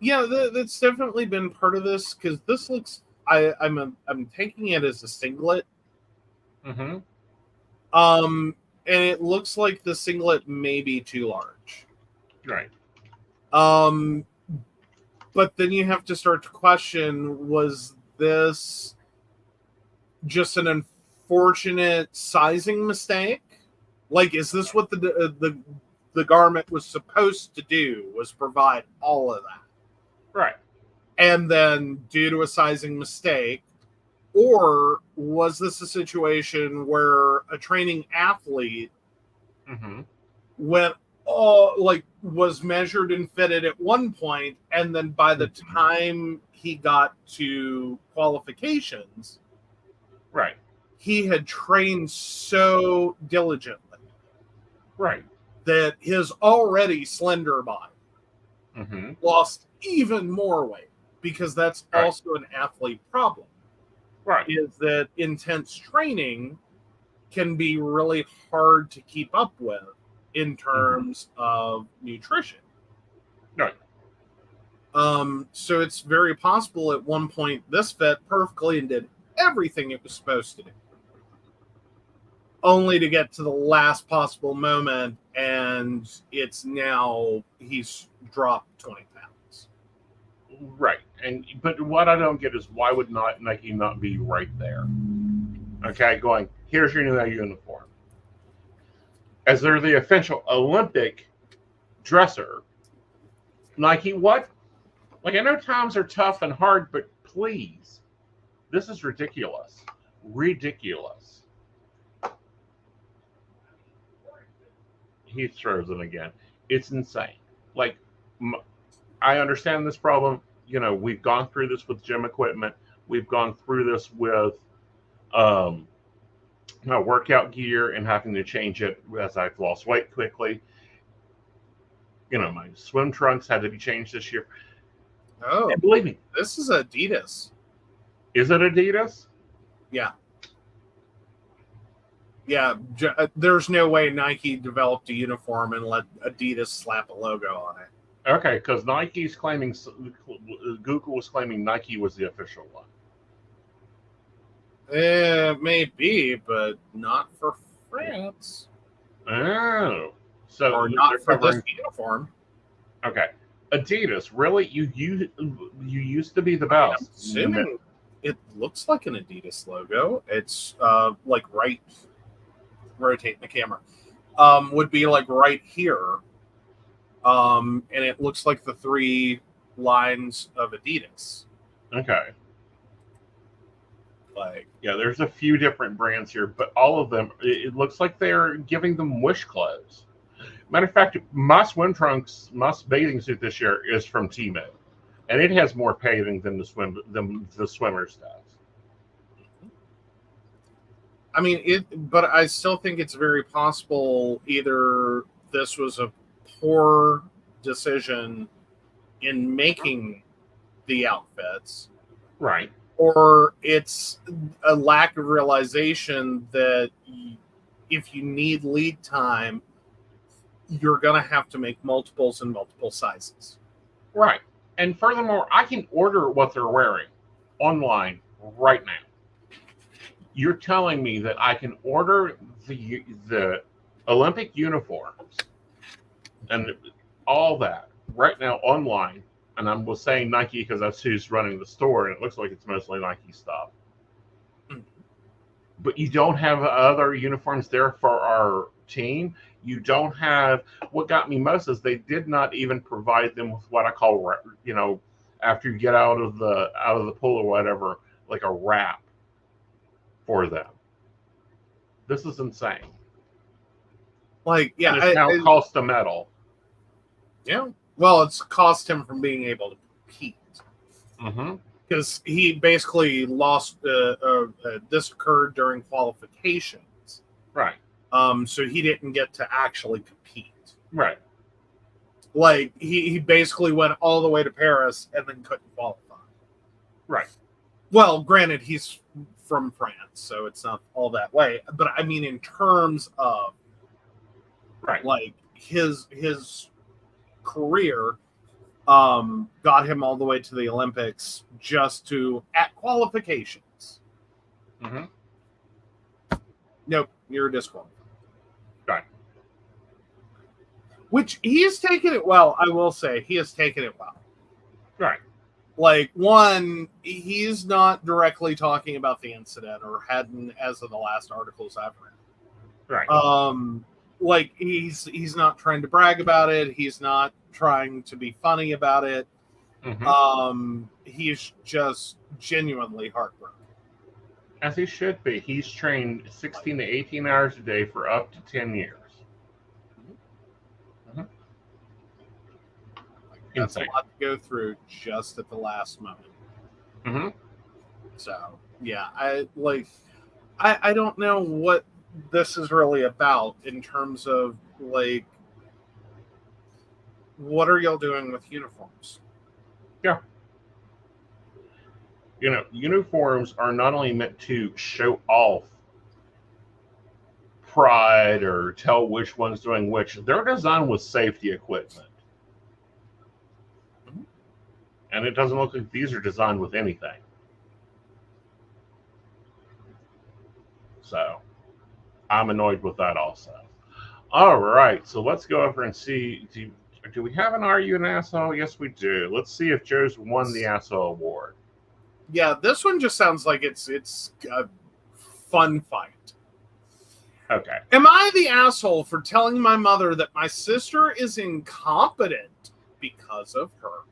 Yeah, that's definitely been part of this, because this looks. I'm taking it as a singlet. And it looks like the singlet may be too large. Right. But then you have to start to question: was this just an unfortunate sizing mistake? Like, is this what the garment was supposed to do? Was provide all of that? Right. And then, due to a sizing mistake, or was this a situation where a training athlete went was measured and fitted at one point, and then by the time he got to qualifications, right, he had trained so diligently, right, that his already slender body lost even more weight, because that's also an athlete problem. Right. Is that intense training can be really hard to keep up with in terms of nutrition. Right. So it's very possible at one point this fit perfectly and did everything it was supposed to do. only to get to the last possible moment, and it's now he's dropped 20 pounds. Right. But what I don't get is why would not Nike not be right there? Okay, going, here's your new uniform. As they're the official Olympic dresser, Nike, what? Like, I know times are tough and hard, but please, this is ridiculous. Ridiculous. He throws it again. It's insane. Like, I understand this problem. You know, we've gone through this with gym equipment. We've gone through this with my workout gear and having to change it as I've lost weight quickly. You know, my swim trunks had to be changed this year. Oh, And believe me, this is Adidas. is it Adidas? Yeah. Yeah, there's no way Nike developed a uniform and let Adidas slap a logo on it. Okay, because Nike's claiming, Google was claiming Nike was the official one. It may be, but not for France. Oh, so Or not for covering, this uniform. Okay, Adidas, really? You used to be the I'm best. assuming it looks like an Adidas logo. It's like right, rotating the camera, would be like right here. And it looks like the 3 lines of Adidas. Okay. Like, Yeah, there's a few different brands here, but all of them, it looks like they're giving them wish clothes. Matter of fact, my swim trunks, my bathing suit this year is from Temu, and it has more padding than the swimmer's does. I mean, but I still think it's very possible either this was a poor decision in making the outfits, Right. or it's a lack of realization that if you need lead time, you're going to have to make multiples in multiple sizes. Right. And furthermore, I can order what they're wearing online right now. You're telling me that I can order the Olympic uniforms and all that right now online, and I'm saying Nike because that's who's running the store, and it looks like it's mostly Nike stuff. But you don't have other uniforms there for our team. You don't have. What got me most is they did not even provide them with what I call, you know, after you get out of the pool or whatever, like a wrap for them. This is insane. Like, yeah, and it's now cost a medal. Yeah. Well, it's cost him from being able to compete. Mm-hmm. Because he basically lost. This occurred during qualifications, Right. So he didn't get to actually compete. Right. Like he basically went all the way to Paris and then couldn't qualify. Right. Well, granted, he's from France, so it's not all that way. But I mean, in terms of right, like his career. Got him all the way to the Olympics just to at qualifications. Mm-hmm. Nope, you're disqualified. Right. Which he has taken it well. I will say he has taken it well. Right. Like, one, he's not directly talking about the incident, or hadn't as of the last articles I've read. Right. Like he's not trying to brag about it. He's not trying to be funny about it. Mm-hmm. He's just genuinely heartbroken. As he should be. He's trained 16 to 18 hours a day for up to 10 years. Mm-hmm. That's a lot to go through just at the last moment. Mm-hmm. So, yeah, I don't know what this is really about in terms of, like, what are y'all doing with uniforms? Yeah. You know, uniforms are not only meant to show off pride or tell which one's doing which, they're designed with safety equipment. Mm-hmm. And it doesn't look like these are designed with anything. So, I'm annoyed with that also. All right, so let's go over and see. Do we have an Are You an Asshole? Yes, we do. Let's see if Joe's won the Asshole Award. Yeah, this one just sounds like it's a fun fight. Okay. Am I the asshole for telling my mother that my sister is incompetent because of her?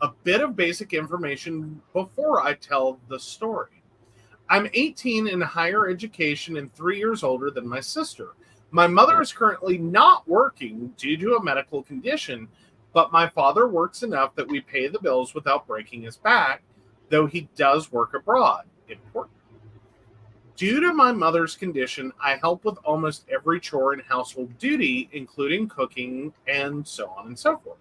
A bit of basic information before I tell the story. I'm 18 in higher education and 3 years older than my sister. My mother is currently not working due to a medical condition, but my father works enough that we pay the bills without breaking his back, though he does work abroad. Important. Due to my mother's condition, I help with almost every chore and household duty, including cooking and so on and so forth.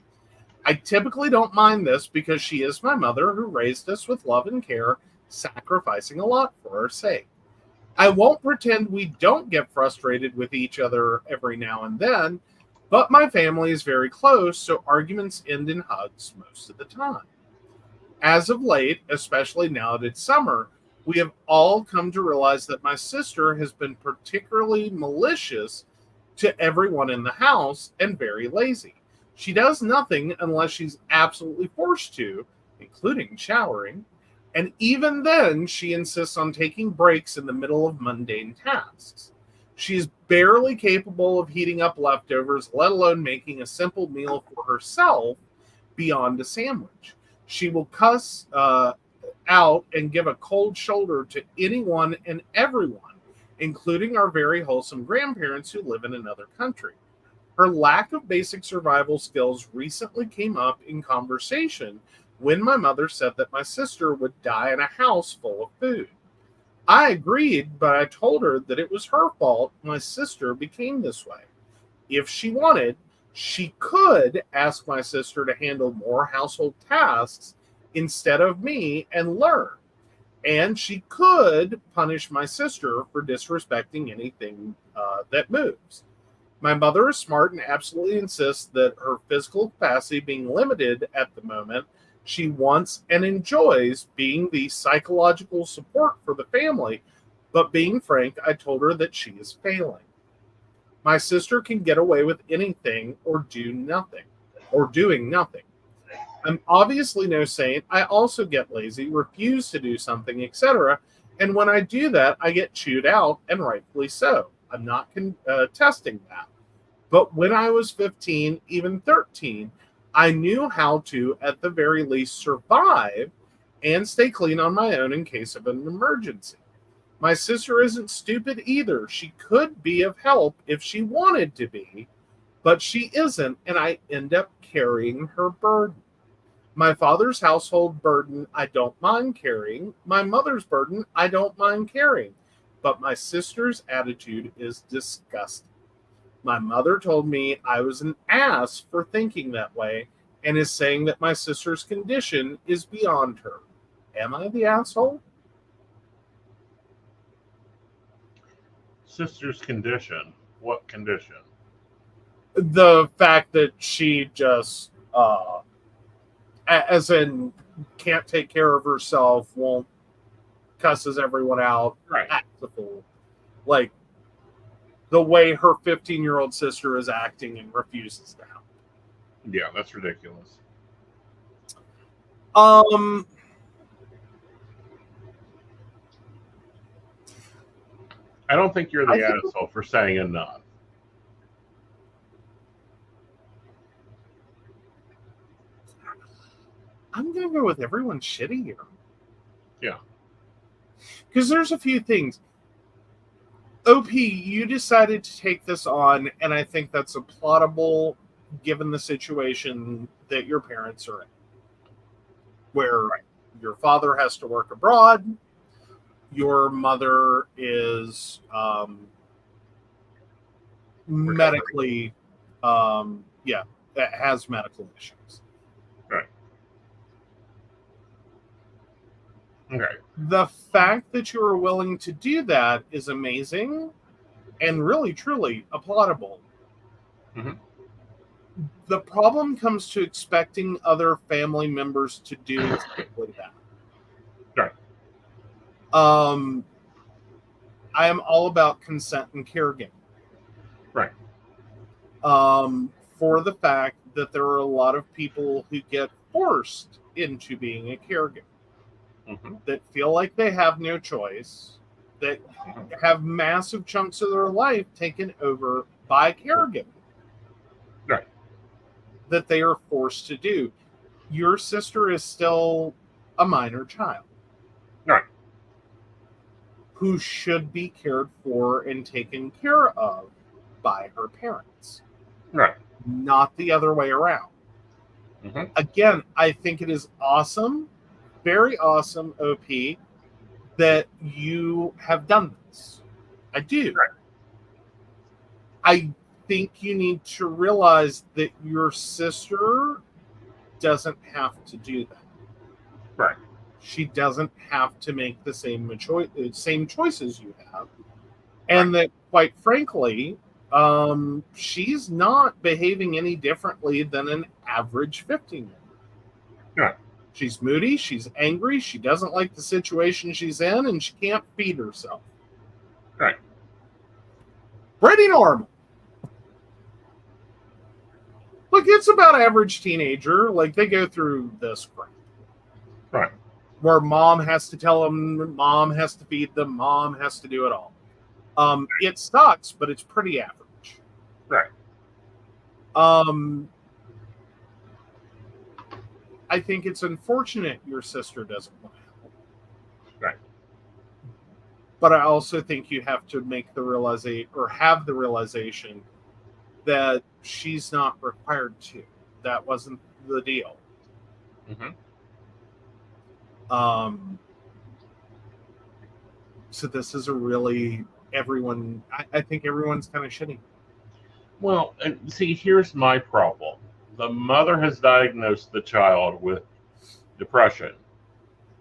I typically don't mind this because she is my mother who raised us with love and care, sacrificing a lot for her sake. I won't pretend we don't get frustrated with each other every now and then, but my family is very close, so arguments end in hugs most of the time. As of late, especially now that it's summer, we have all come to realize that my sister has been particularly malicious to everyone in the house and very lazy. She does nothing unless she's absolutely forced to, including showering, and even then she insists on taking breaks in the middle of mundane tasks. She is barely capable of heating up leftovers, let alone making a simple meal for herself beyond a sandwich. She will cuss out and give a cold shoulder to anyone and everyone, including our very wholesome grandparents who live in another country. Her lack of basic survival skills recently came up in conversation when my mother said that my sister would die in a house full of food. I agreed, but I told her that it was her fault my sister became this way. If she wanted, she could ask my sister to handle more household tasks instead of me and learn. And she could punish my sister for disrespecting anything that moves. My mother is smart and absolutely insists that her physical capacity being limited at the moment, she wants and enjoys being the psychological support for the family. But being frank, I told her that she is failing. My sister can get away with anything or doing nothing. I'm obviously no saint. I also get lazy, refuse to do something, etc. And when I do that, I get chewed out, and rightfully so. I'm not contesting that. But when I was 15, even 13, I knew how to, at the very least, survive and stay clean on my own in case of an emergency. My sister isn't stupid either. She could be of help if she wanted to be, but she isn't, and I end up carrying her burden. My father's household burden, I don't mind carrying. My mother's burden, I don't mind carrying. But my sister's attitude is disgusting. My mother told me I was an ass for thinking that way and is saying that my sister's condition is beyond her. Am I the asshole? Sister's condition. What condition? The fact that she just, as in, can't take care of herself, won't cusses everyone out, Right. acts a fool. Like, the way her 15-year-old sister is acting and refuses to help. Yeah, that's ridiculous. I don't think you're the I think- asshole for saying enough. I'm going to go with everyone's shitty here. Yeah. Because there's a few things. OP, you decided to take this on, and I think that's applaudable given the situation that your parents are in. Where your father has to work abroad, your mother is medically, has medical issues. Right. Okay. The fact that you are willing to do that is amazing and really, truly applaudable. Mm-hmm. The problem comes to expecting other family members to do exactly that. Right. I am all about consent and caregiving. Right. For the fact that there are a lot of people who get forced into being a caregiver, that feel like they have no choice, that have massive chunks of their life taken over by caregiving. Right. That they are forced to do. Your sister is still a minor child. Right. Who should be cared for and taken care of by her parents. Right. Not the other way around. Again, I think it is awesome, very awesome, OP, that you have done this. I do. Right. I think you need to realize that your sister doesn't have to do that. Right. She doesn't have to make the same choices you have. And that, quite frankly, she's not behaving any differently than an average 15-year-old. Right. She's moody, she's angry, she doesn't like the situation she's in, and she can't feed herself. Right. Pretty normal. Look, it's about average teenager. Like, they go through this crap. Right. Where mom has to tell them, mom has to feed them, mom has to do it all. It sucks, but it's pretty average. Right. I think it's unfortunate your sister doesn't want to help. Right. But I also think you have to make the realization, or have the realization, that she's not required to. That wasn't the deal. So this is a really I think everyone's kind of shitty. Well, and see, here's my problem. The mother has diagnosed the child with depression,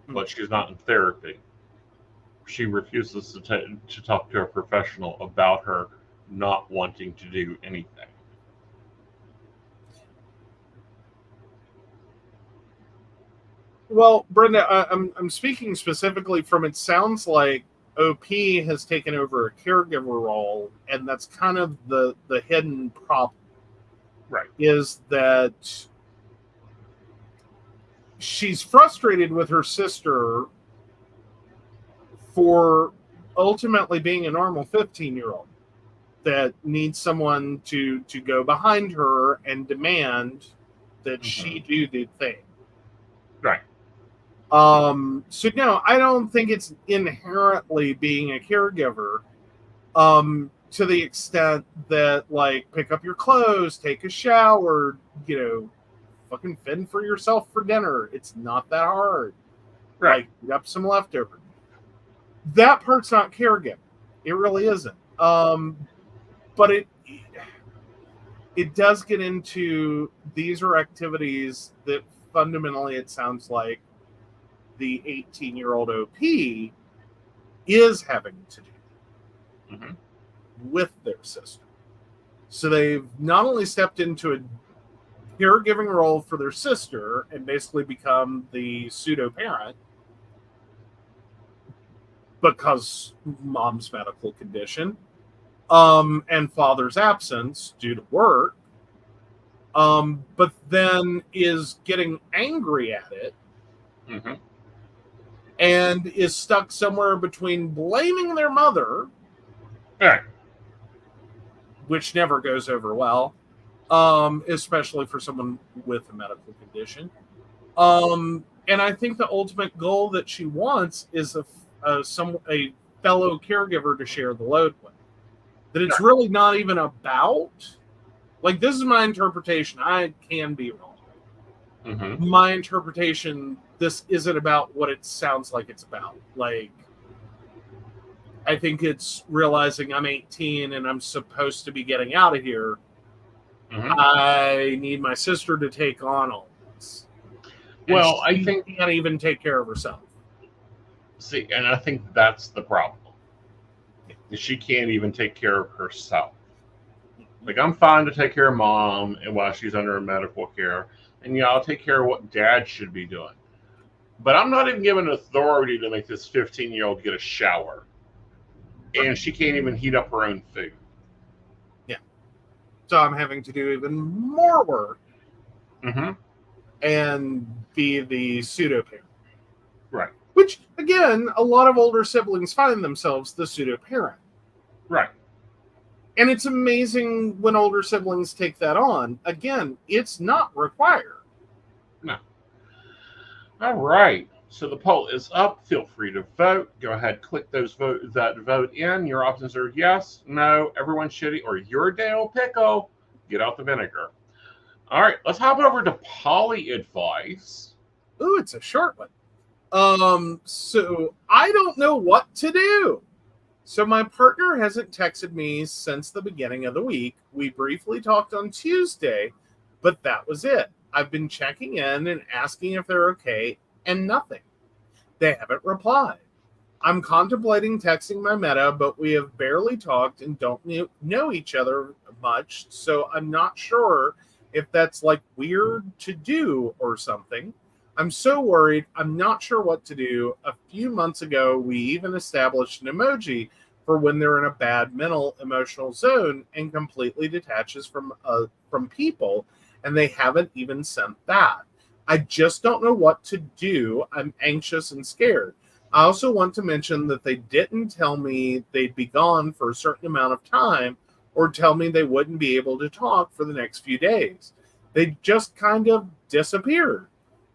but she's not in therapy. She refuses to talk to a professional about her not wanting to do anything. Well, Brenda, I'm speaking specifically from, it sounds like OP has taken over a caregiver role, and that's kind of the hidden problem. Right. Is that she's frustrated with her sister for ultimately being a normal 15-year-old that needs someone to go behind her and demand that she do the thing. Right. So no, I don't think it's inherently being a caregiver, to the extent that, like, pick up your clothes, take a shower, fucking fend for yourself for dinner. It's not that hard. Right. Like, eat up some leftover. That part's not caregiving. It really isn't. But it does get into, these are activities that fundamentally, it sounds like, the 18-year-old OP is having to do with their sister. So they've not only stepped into a caregiving role for their sister and basically become the pseudo-parent because mom's medical condition, and father's absence due to work, but then is getting angry at it, and is stuck somewhere between blaming their mother, Right. which never goes over well, especially for someone with a medical condition. And I think the ultimate goal that she wants is a fellow caregiver to share the load with. That it's really not even about, like, this is my interpretation. I can be wrong. My interpretation, this isn't about what it sounds like it's about. Like, I think it's realizing I'm 18 and I'm supposed to be getting out of here. I need my sister to take on all this. Well, I think she can't even take care of herself. See, and I think that's the problem. She can't even take care of herself. Like, I'm fine to take care of mom and while she's under her medical care, and I'll take care of what dad should be doing. But I'm not even given authority to make this 15-year-old get a shower. and she can't even heat up her own food. So I'm having to do even more work Mm-hmm. and be the pseudo parent. Right. Which, again, a lot of older siblings find themselves the pseudo parent. Right. And it's amazing when older siblings take that on. Again, it's not required. No. All right. So the poll is up. Feel free to vote. Go ahead, click that vote in. Your options are yes, no, everyone's shitty, or you're Dale Pickle. Get out the vinegar. All right, let's hop over to poly advice. Ooh, it's a short one. So I don't know what to do. So my partner hasn't texted me since the beginning of the week. We briefly talked on Tuesday, but that was it. I've been checking in and asking if they're okay, and nothing. They haven't replied. I'm contemplating texting my meta, but we have barely talked and don't know each other much, so I'm not sure if that's like weird to do or something. I'm so worried. I'm not sure what to do. A few months ago, we even established an emoji for when they're in a bad mental emotional zone and completely detaches from people, and they haven't even sent that. I just don't know what to do. I'm anxious and scared. I also want to mention that they didn't tell me they'd be gone for a certain amount of time or tell me they wouldn't be able to talk for the next few days. They just kind of disappeared.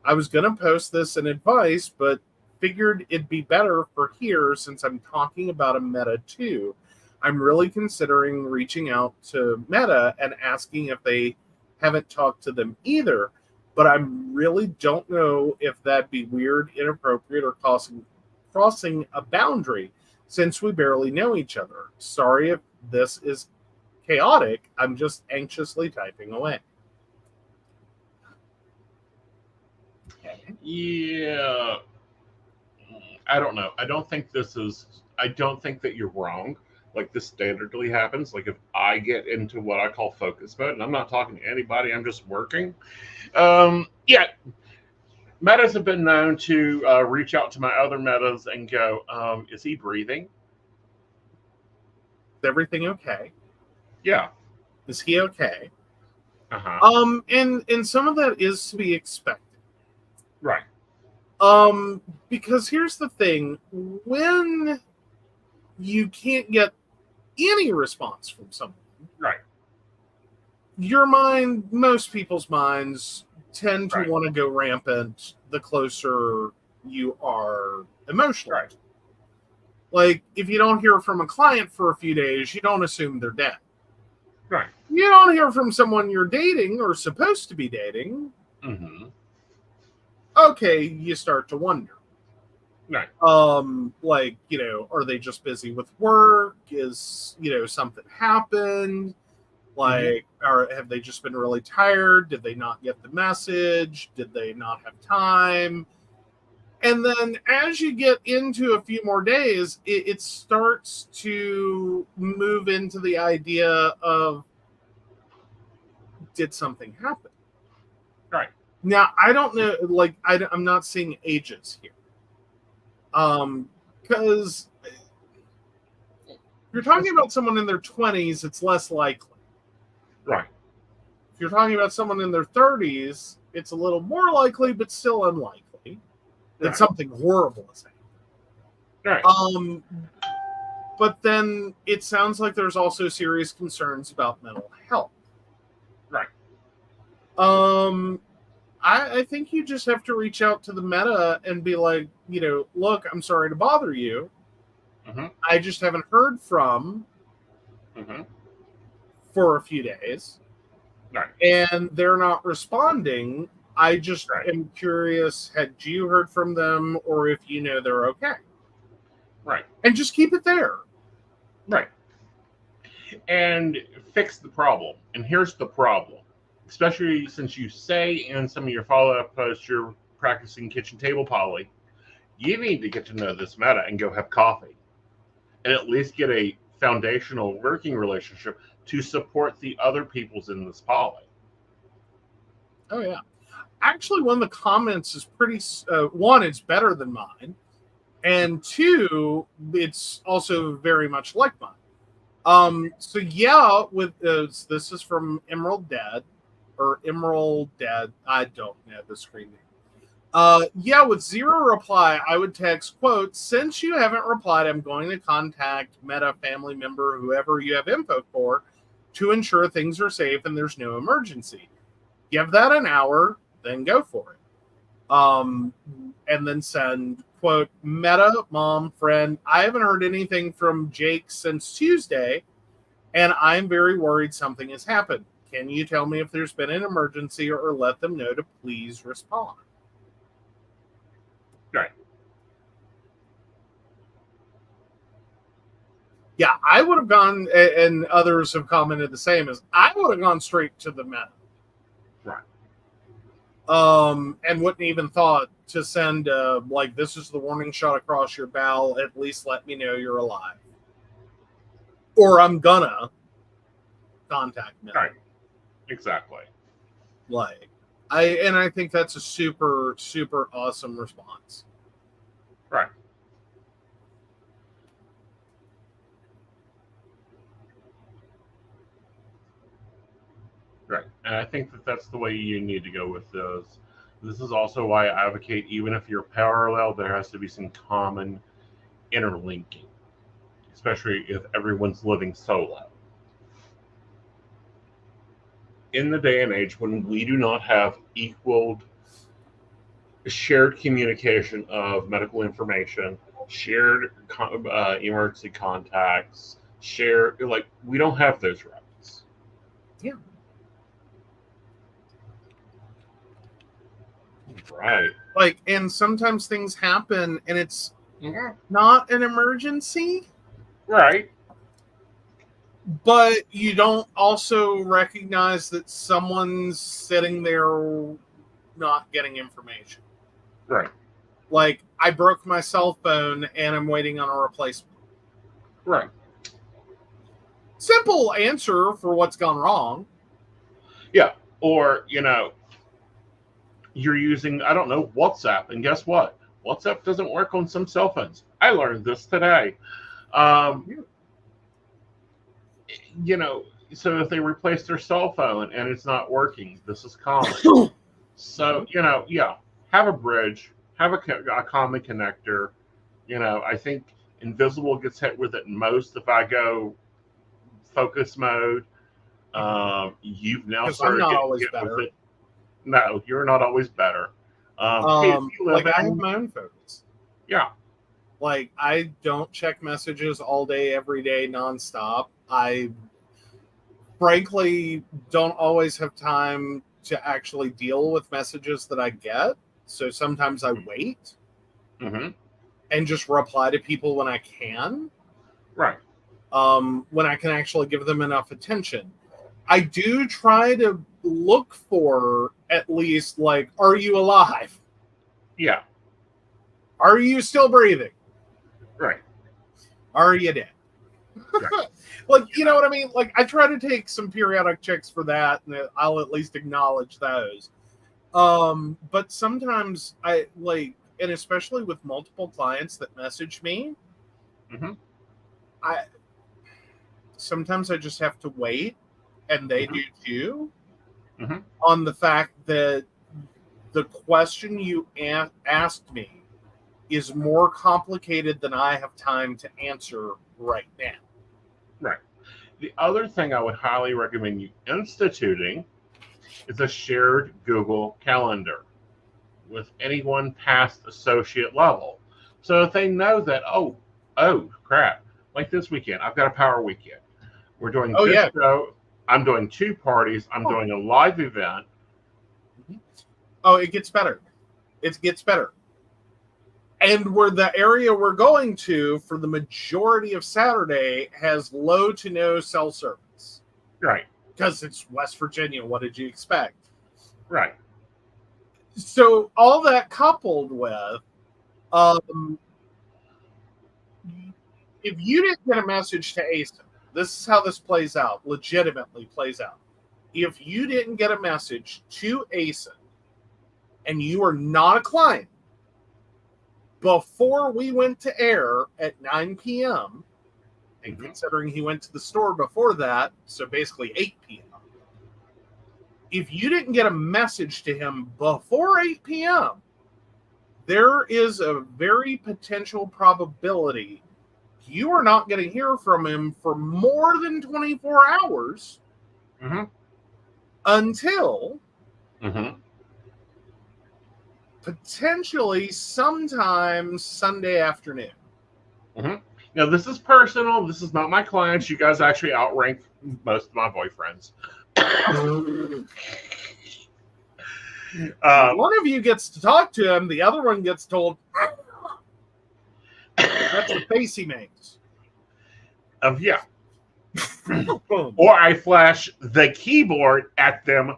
I was going to post this in advice, but figured it'd be better for here since I'm talking about a meta too. I'm really considering reaching out to Meta and asking if they haven't talked to them either, but I really don't know if that'd be weird, inappropriate, or crossing a boundary since we barely know each other. Sorry if this is chaotic. I'm just anxiously typing away. Yeah. I don't know. I don't think that you're wrong. Like this standardly happens. Like if I get into what I call focus mode, and I'm not talking to anybody, I'm just working. Yeah, metas have been known to reach out to my other metas and go, is he breathing? Is everything okay? Yeah. Is he okay? Uh-huh. And some of that is to be expected. Right. Because here's the thing, when you can't get any response from someone, Right. most people's minds tend to want to go rampant the closer you are emotionally. Right. Like, if you don't hear from a client for a few days, you don't assume they're dead. Right. You don't hear from someone you're dating or supposed to be dating. Mm-hmm. Okay, you start to wonder. Right. Like, are they just busy with work? Is, something happened? Like, or have they just been really tired? Did they not get the message? Did they not have time? And then as you get into a few more days, it starts to move into the idea of, did something happen? Right. Now, I don't know, like, I'm not seeing ages here. Because if you're talking about someone in their 20s, it's less likely. Right. If you're talking about someone in their 30s, it's a little more likely, but still unlikely that something horrible is happening. Right. But then it sounds like there's also serious concerns about mental health. Right. I think you just have to reach out to the meta and be like, look, I'm sorry to bother you. Mm-hmm. I just haven't heard from for a few days. Right. And they're not responding. I just am curious, had you heard from them or if they're okay? Right. And just keep it there. Right. And fix the problem. And here's the problem. Especially since you say in some of your follow-up posts you're practicing kitchen table poly, you need to get to know this meta and go have coffee. And at least get a foundational working relationship to support the other peoples in this poly. Oh, yeah. Actually, one of the comments is pretty, one, it's better than mine. And two, it's also very much like mine. So yeah, with this is from Emerald Dead. I don't know the screen name. Yeah, with zero reply, I would text, quote, since you haven't replied, I'm going to contact Meta family member, whoever you have info for, to ensure things are safe and there's no emergency. Give that an hour, then go for it. And then send, quote, Meta, mom, friend, I haven't heard anything from Jake since Tuesday, and I'm very worried something has happened. Can you tell me if there's been an emergency or let them know to please respond? Right. Yeah, I would have gone, and others have commented the same, as I would have gone straight to the Meta. Right. And wouldn't even thought to send, like, this is the warning shot across your bow. At least let me know you're alive. Or I'm gonna contact Meta. Right. Exactly. Like, I think that's a super, super awesome response. Right. Right. And I think that that's the way you need to go with those. This is also why I advocate, even if you're parallel, there has to be some common interlinking, especially if everyone's living solo. In the day and age when we do not have equaled shared communication of medical information, shared emergency contacts, we don't have those rights. Yeah. Right. Like, and sometimes things happen and it's not an emergency. Right. But you don't also recognize that someone's sitting there not getting information. Right. Like, I broke my cell phone and I'm waiting on a replacement. Right. Simple answer for what's gone wrong. Yeah. Or, you're using, I don't know, WhatsApp. And guess what? WhatsApp doesn't work on some cell phones. I learned this today. So if they replace their cell phone and it's not working, this is common. So, have a bridge, have a common connector. I think Invisible gets hit with it most if I go focus mode. You've now started getting hit with it. No, you're not always better. I have my own focus. Yeah. Like, I don't check messages all day, every day, nonstop. I frankly don't always have time to actually deal with messages that I get. So sometimes I wait and just reply to people when I can. Right. When I can actually give them enough attention. I do try to look for at least, like, are you alive? Yeah. Are you still breathing? Right. Are you dead? Right. Like, you know what I mean? Like, I try to take some periodic checks for that, and I'll at least acknowledge those. But sometimes I, like, and especially with multiple clients that message me, sometimes I just have to wait, and they do too, on the fact that the question you asked me is more complicated than I have time to answer right now. Right. The other thing I would highly recommend you instituting is a shared Google Calendar with anyone past associate level. So if they know that, oh crap, like this weekend, I've got a power weekend. We're doing this show. I'm doing 2 parties. I'm doing a live event. Oh, it gets better. It gets better. And where the area we're going to for the majority of Saturday has low to no cell service. Right. Because it's West Virginia. What did you expect? Right. So all that coupled with, if you didn't get a message to Aeson, this is how this plays out, legitimately plays out. If you didn't get a message to Aeson and you are not a client, before we went to air at 9 p.m., and considering he went to the store before that, so basically 8 p.m., if you didn't get a message to him before 8 p.m., there is a very potential probability you are not going to hear from him for more than 24 hours until potentially sometime Sunday afternoon. Now, this is personal. This is not my clients. You guys actually outrank most of my boyfriends. One of you gets to talk to him. The other one gets told, that's the face he makes. Yeah. Or I flash the keyboard at them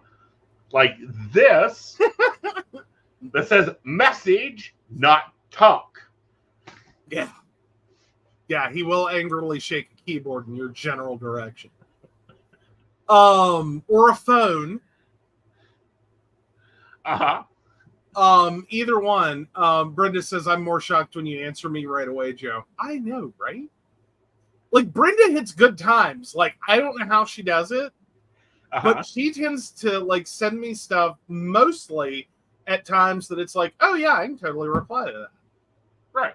like this that says message, not talk. Yeah. Yeah, he will angrily shake a keyboard in your general direction. Or a phone. Either one. Brenda says, I'm more shocked when you answer me right away, Joe. I know, right? Like, Brenda hits good times. Like, I don't know how she does it, but she tends to, like, send me stuff mostly at times that it's like, oh, yeah, I can totally reply to that. Right.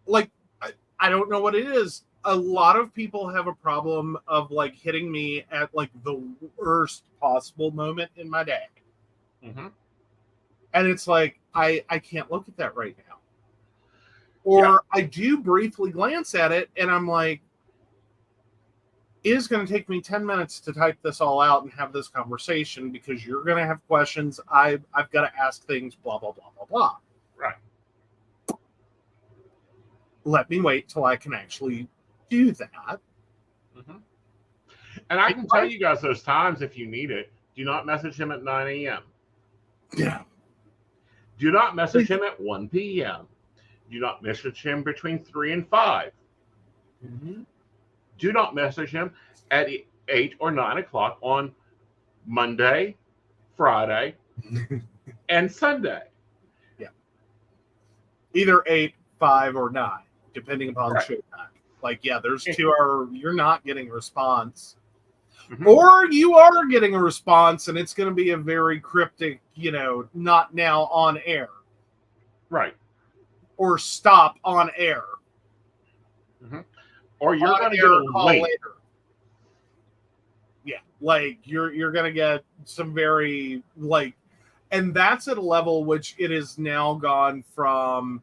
Like, I don't know what it is. A lot of people have a problem of, like, hitting me at, like, the worst possible moment in my day. And it's like, I can't look at that right now. Or I do briefly glance at it, and I'm like, it is going to take me 10 minutes to type this all out and have this conversation because you're going to have questions. I've got to ask things, blah, blah, blah, blah, blah. Right. Let me wait till I can actually do that. And I can tell you guys those times if you need it. Do not message him at 9 a.m. Yeah. Do not message him at 1 p.m. Do not message him between 3 and 5. Do not message him at 8 or 9 o'clock on Monday, Friday, and Sunday. Yeah. Either 8, 5, or 9, depending upon the show time. Like, yeah, there's 2 hours, you're not getting a response. Or you are getting a response, and it's going to be a very cryptic, not now on air. Right. Or stop on air. Or you're going to get a link. Later. Yeah, like you're going to get some very, like, and that's at a level which it has now gone from,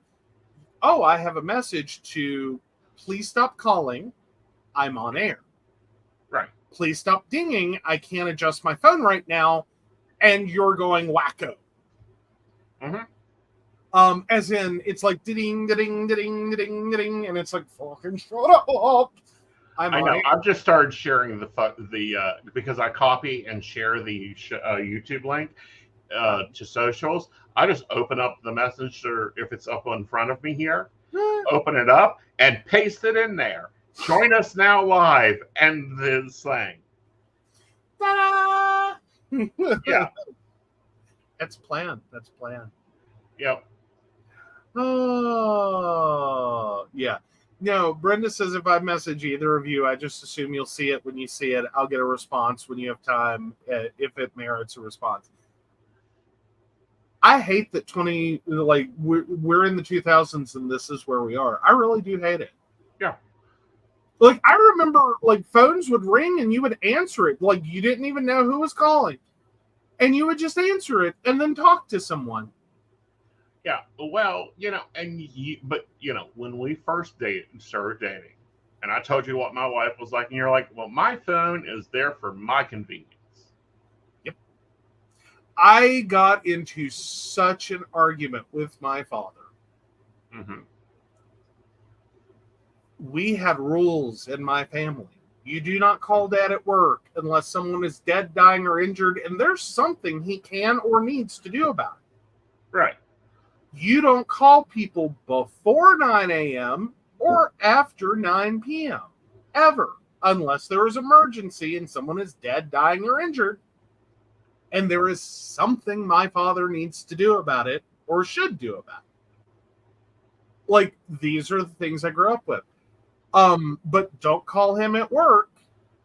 oh, I have a message to, please stop calling, I'm on air. Right. Please stop dinging, I can't adjust my phone right now, and you're going wacko. As in, it's like ding, ding, ding, ding, ding, and it's like, fucking shut up. I know. I've just started sharing the because I copy and share the YouTube link to socials. I just open up the messenger if it's up in front of me here, open it up and paste it in there. Join us now live, and the slang. Ta-da! Yeah. That's planned. Yep. Oh, yeah. No, Brenda says if I message either of you, I just assume you'll see it when you see it. I'll get a response when you have time, if it merits a response. I hate that we're in the 2000s and this is where we are. I really do hate it. Yeah. Like, I remember, like, phones would ring and you would answer it. Like, you didn't even know who was calling. And you would just answer it and then talk to someone. Yeah, well, when we first started dating, and I told you what my wife was like, and you're like, well, my phone is there for my convenience. Yep. I got into such an argument with my father. We had rules in my family. You do not call dad at work unless someone is dead, dying, or injured, and there's something he can or needs to do about it. Right. You don't call people before 9 a.m. or after 9 p.m. ever, unless there is emergency and someone is dead, dying, or injured, and there is something my father needs to do about it or should do about Like, these are the things I grew up with. But don't call him at work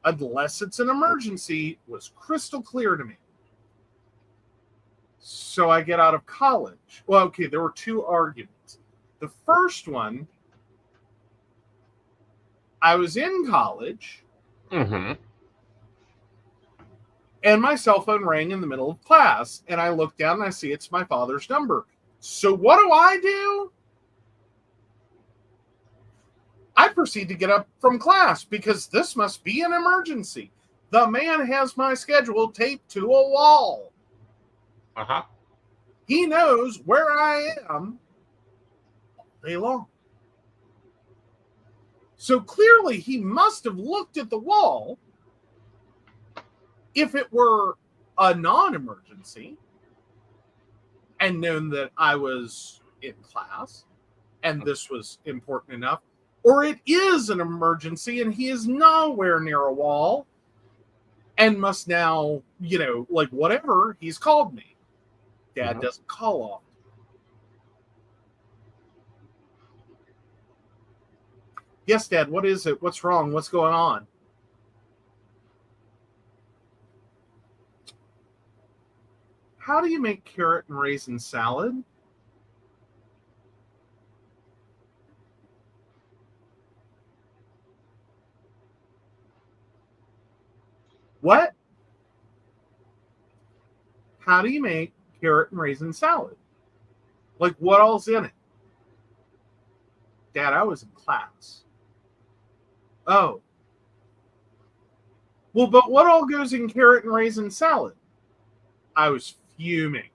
unless it's an emergency was crystal clear to me. So I get out of college. Well, okay, there were two arguments. The first one, I was in college, Mm-hmm. and my cell phone rang in the middle of class, and I look down and I see it's my father's number. So what do? I proceed to get up from class because this must be an emergency. The man has my schedule taped to a wall. Uh-huh. He knows where I am all day long. So clearly he must have looked at the wall if it were a non-emergency and known that I was in class and this was important enough, or it is an emergency and he is nowhere near a wall and must now, like whatever, he's called me. Dad doesn't call often. Yes, Dad, what is it? What's wrong? What's going on? How do you make carrot and raisin salad? What? How do you make carrot and raisin salad? Like, what all's in it? Dad, I was in class. Oh. Well, but what all goes in carrot and raisin salad? I was fuming.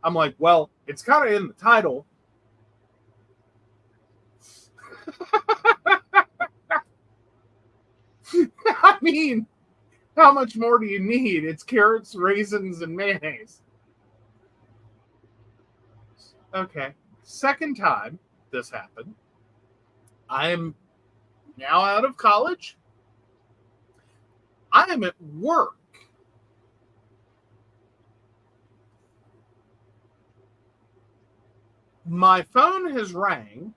I'm like, well, it's kind of in the title. I mean, how much more do you need? It's carrots, raisins, and mayonnaise. Okay. Second time this happened. I am now out of college. I am at work. My phone has rang,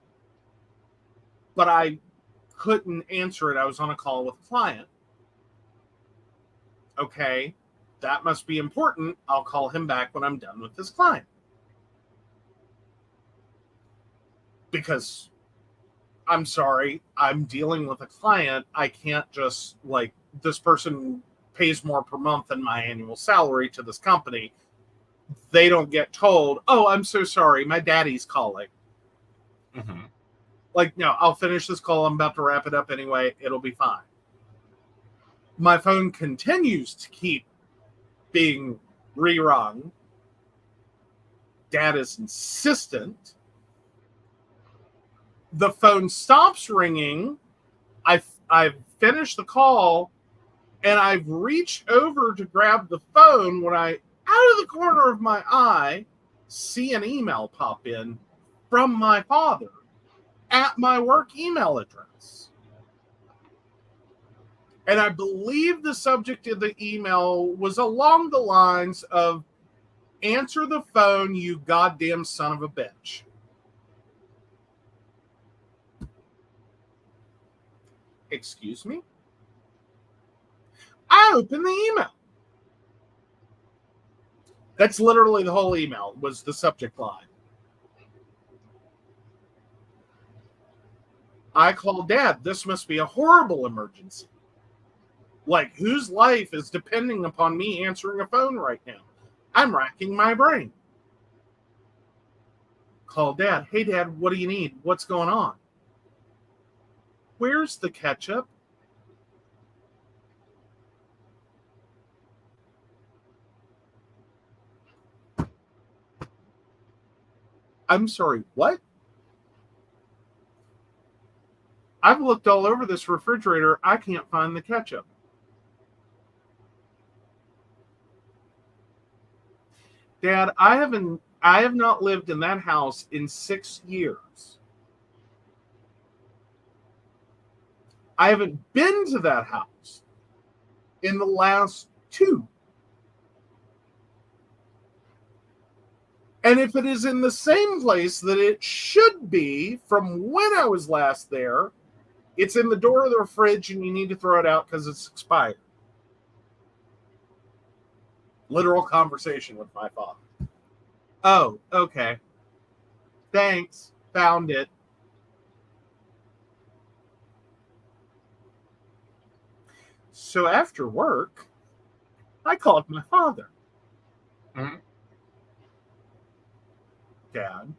but I couldn't answer it. I was on a call with a client. Okay, that must be important. I'll call him back when I'm done with this client. Because, I'm sorry, I'm dealing with a client. I can't just, like, this person pays more per month than my annual salary to this company. They don't get told, oh, I'm so sorry, my daddy's calling. Mm-hmm. Like, no, I'll finish this call. I'm about to wrap it up anyway. It'll be fine. My phone continues to keep being rerung. Dad is insistent. The phone stops ringing. I've finished the call, and I've reached over to grab the phone when I, out of the corner of my eye, see an email pop in from my father at my work email address. And I believe the subject of the email was along the lines of, answer the phone, you goddamn son of a bitch. Excuse me? I opened the email. That's literally the whole email, was the subject line. I called Dad. This must be a horrible emergency. Like, whose life is depending upon me answering a phone right now? I'm racking my brain. Call Dad. Hey, Dad, what do you need? What's going on? Where's the ketchup? I'm sorry, what? I've looked all over this refrigerator. I can't find the ketchup. Dad, I have not lived in that house in 6 years. I haven't been to that house in the last 2. And if it is in the same place that it should be from when I was last there, it's in the door of the fridge and you need to throw it out because it's expired. Literal conversation with my father. Oh, okay. Thanks. Found it. So after work, I called my father. Mhm. Dad,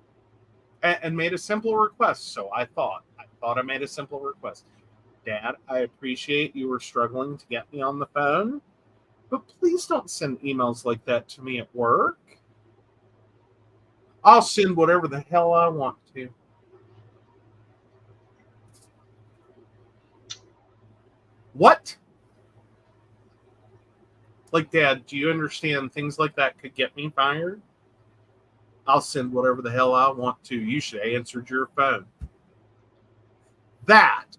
and made a simple request. So I thought I made a simple request. Dad, I appreciate you were struggling to get me on the phone, but please don't send emails like that to me at work. I'll send whatever the hell I want to. What? Like, Dad, do you understand things like that could get me fired? I'll send whatever the hell I want to. You should have answered your phone. That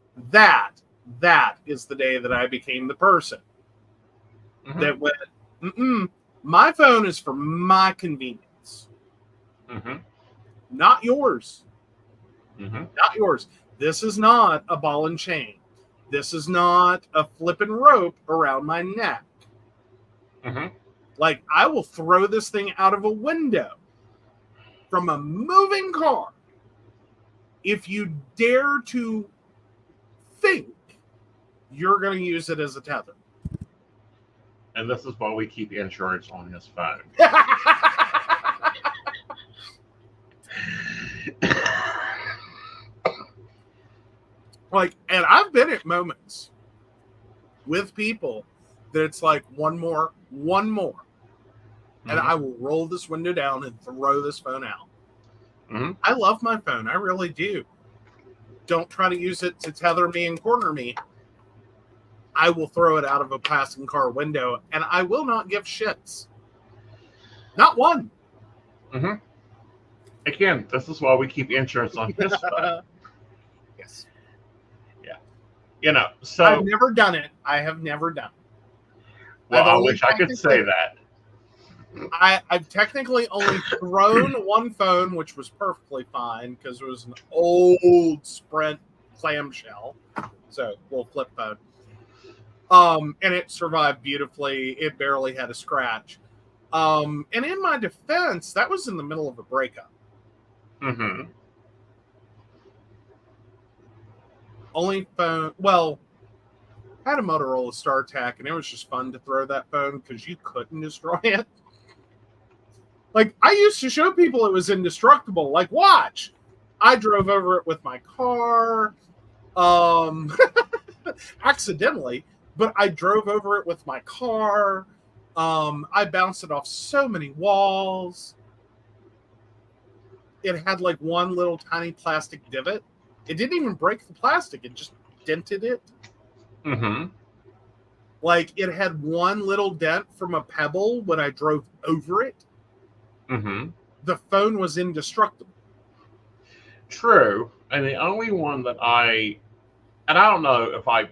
is the day that I became the person that went, my phone is for my convenience. Not yours. Not yours. This is not a ball and chain. This is not a flipping rope around my neck. Like, I will throw this thing out of a window from a moving car if you dare to think you're going to use it as a tether. And this is why we keep insurance on his phone. Like, and I've been at moments with people that it's like one more, and I will roll this window down and throw this phone out. I love my phone. I really do. Don't try to use it to tether me and corner me. I will throw it out of a passing car window, and I will not give shits. Not one. Again, this is why we keep insurance on his phone. Yes. Yeah. You know, so I've never done it. I have never done it. Well, I wish I could say that. I've technically only thrown one phone, which was perfectly fine because it was an old Sprint clamshell. So, little flip phone. And it survived beautifully. It barely had a scratch. And in my defense, that was in the middle of a breakup. Only phone, well, I had a Motorola StarTAC, and it was just fun to throw that phone because you couldn't destroy it. Like, I used to show people it was indestructible. Like, watch. I drove over it with my car. Accidentally, but I drove over it with my car. I bounced it off so many walls. It had like one little tiny plastic divot. It didn't even break the plastic. It just dented it. Like, it had one little dent from a pebble when I drove over it. The phone was indestructible. True. And the only one that I don't know if I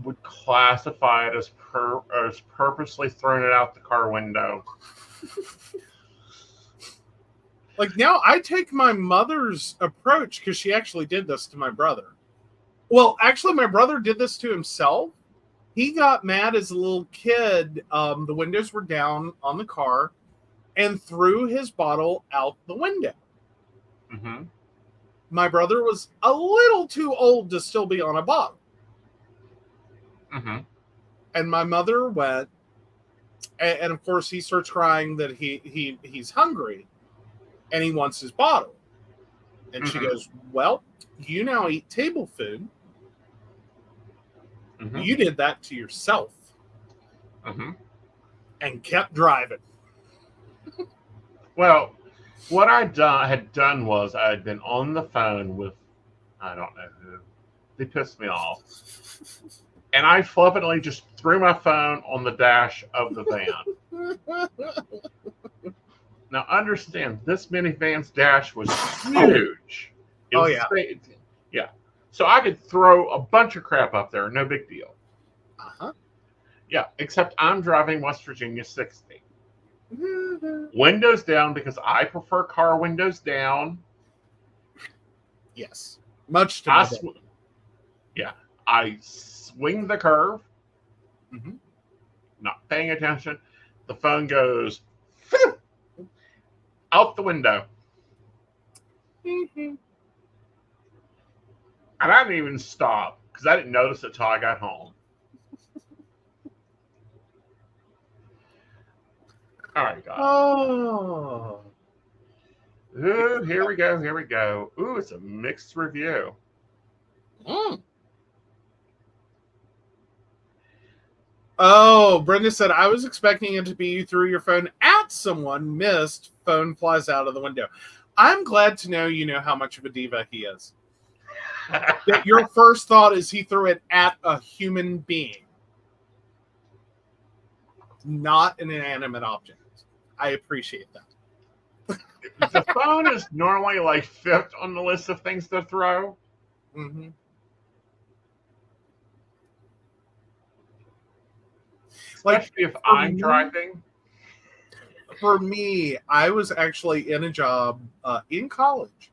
would classify it as purposely throwing it out the car window. Like, now I take my mother's approach because she actually did this to my brother. Well, actually, my brother did this to himself. He got mad as a little kid. The windows were down on the car and threw his bottle out the window. My brother was a little too old to still be on a bottle. And my mother went, and of course he starts crying that he's hungry and he wants his bottle. And she goes, well, you now eat table food. You did that to yourself. And kept driving. Well, what I had done was I had been on the phone with, I don't know who. They pissed me off. And I flippantly just threw my phone on the dash of the van. Now, understand, this minivan's dash was huge. Yeah. So I could throw a bunch of crap up there, no big deal. Yeah, except I'm driving West Virginia 60. Windows down because I prefer car windows down. Yes. Much to my I swing the curve, Mhm. not paying attention. The phone goes out the window. Mhm. And I didn't even stop because I didn't notice it till I got home. All right, guys. Oh. Ooh, here we go. Here we go. Ooh, it's a mixed review. Mm. Oh, Brenda said, I was expecting it to be you threw your phone at someone, missed, phone flies out of the window. I'm glad to know you know how much of a diva he is. That your first thought is he threw it at a human being, not an inanimate object. I appreciate that. The phone is normally like fifth on the list of things to throw. Mm-hmm. Especially if I'm driving. For me, I was actually in a job in college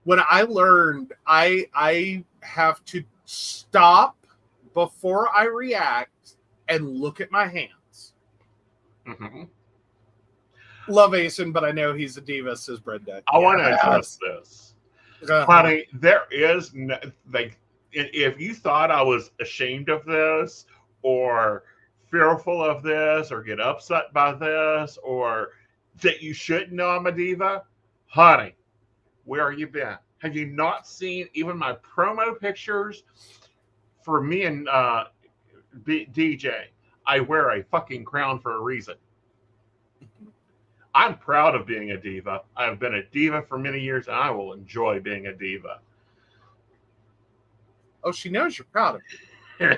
when I learned I have to stop before I react and look at my hands. Mm-hmm. Love Aeson, but I know he's a diva, says Brenda. I want to address this. Honey, there is no, like, if you thought I was ashamed of this or fearful of this or get upset by this or that you shouldn't know I'm a diva, honey, where have you been? Have you not seen even my promo pictures for me and DJ? I wear a fucking crown for a reason. I'm proud of being a diva. I have been a diva for many years, and I will enjoy being a diva. Oh, she knows you're proud of you.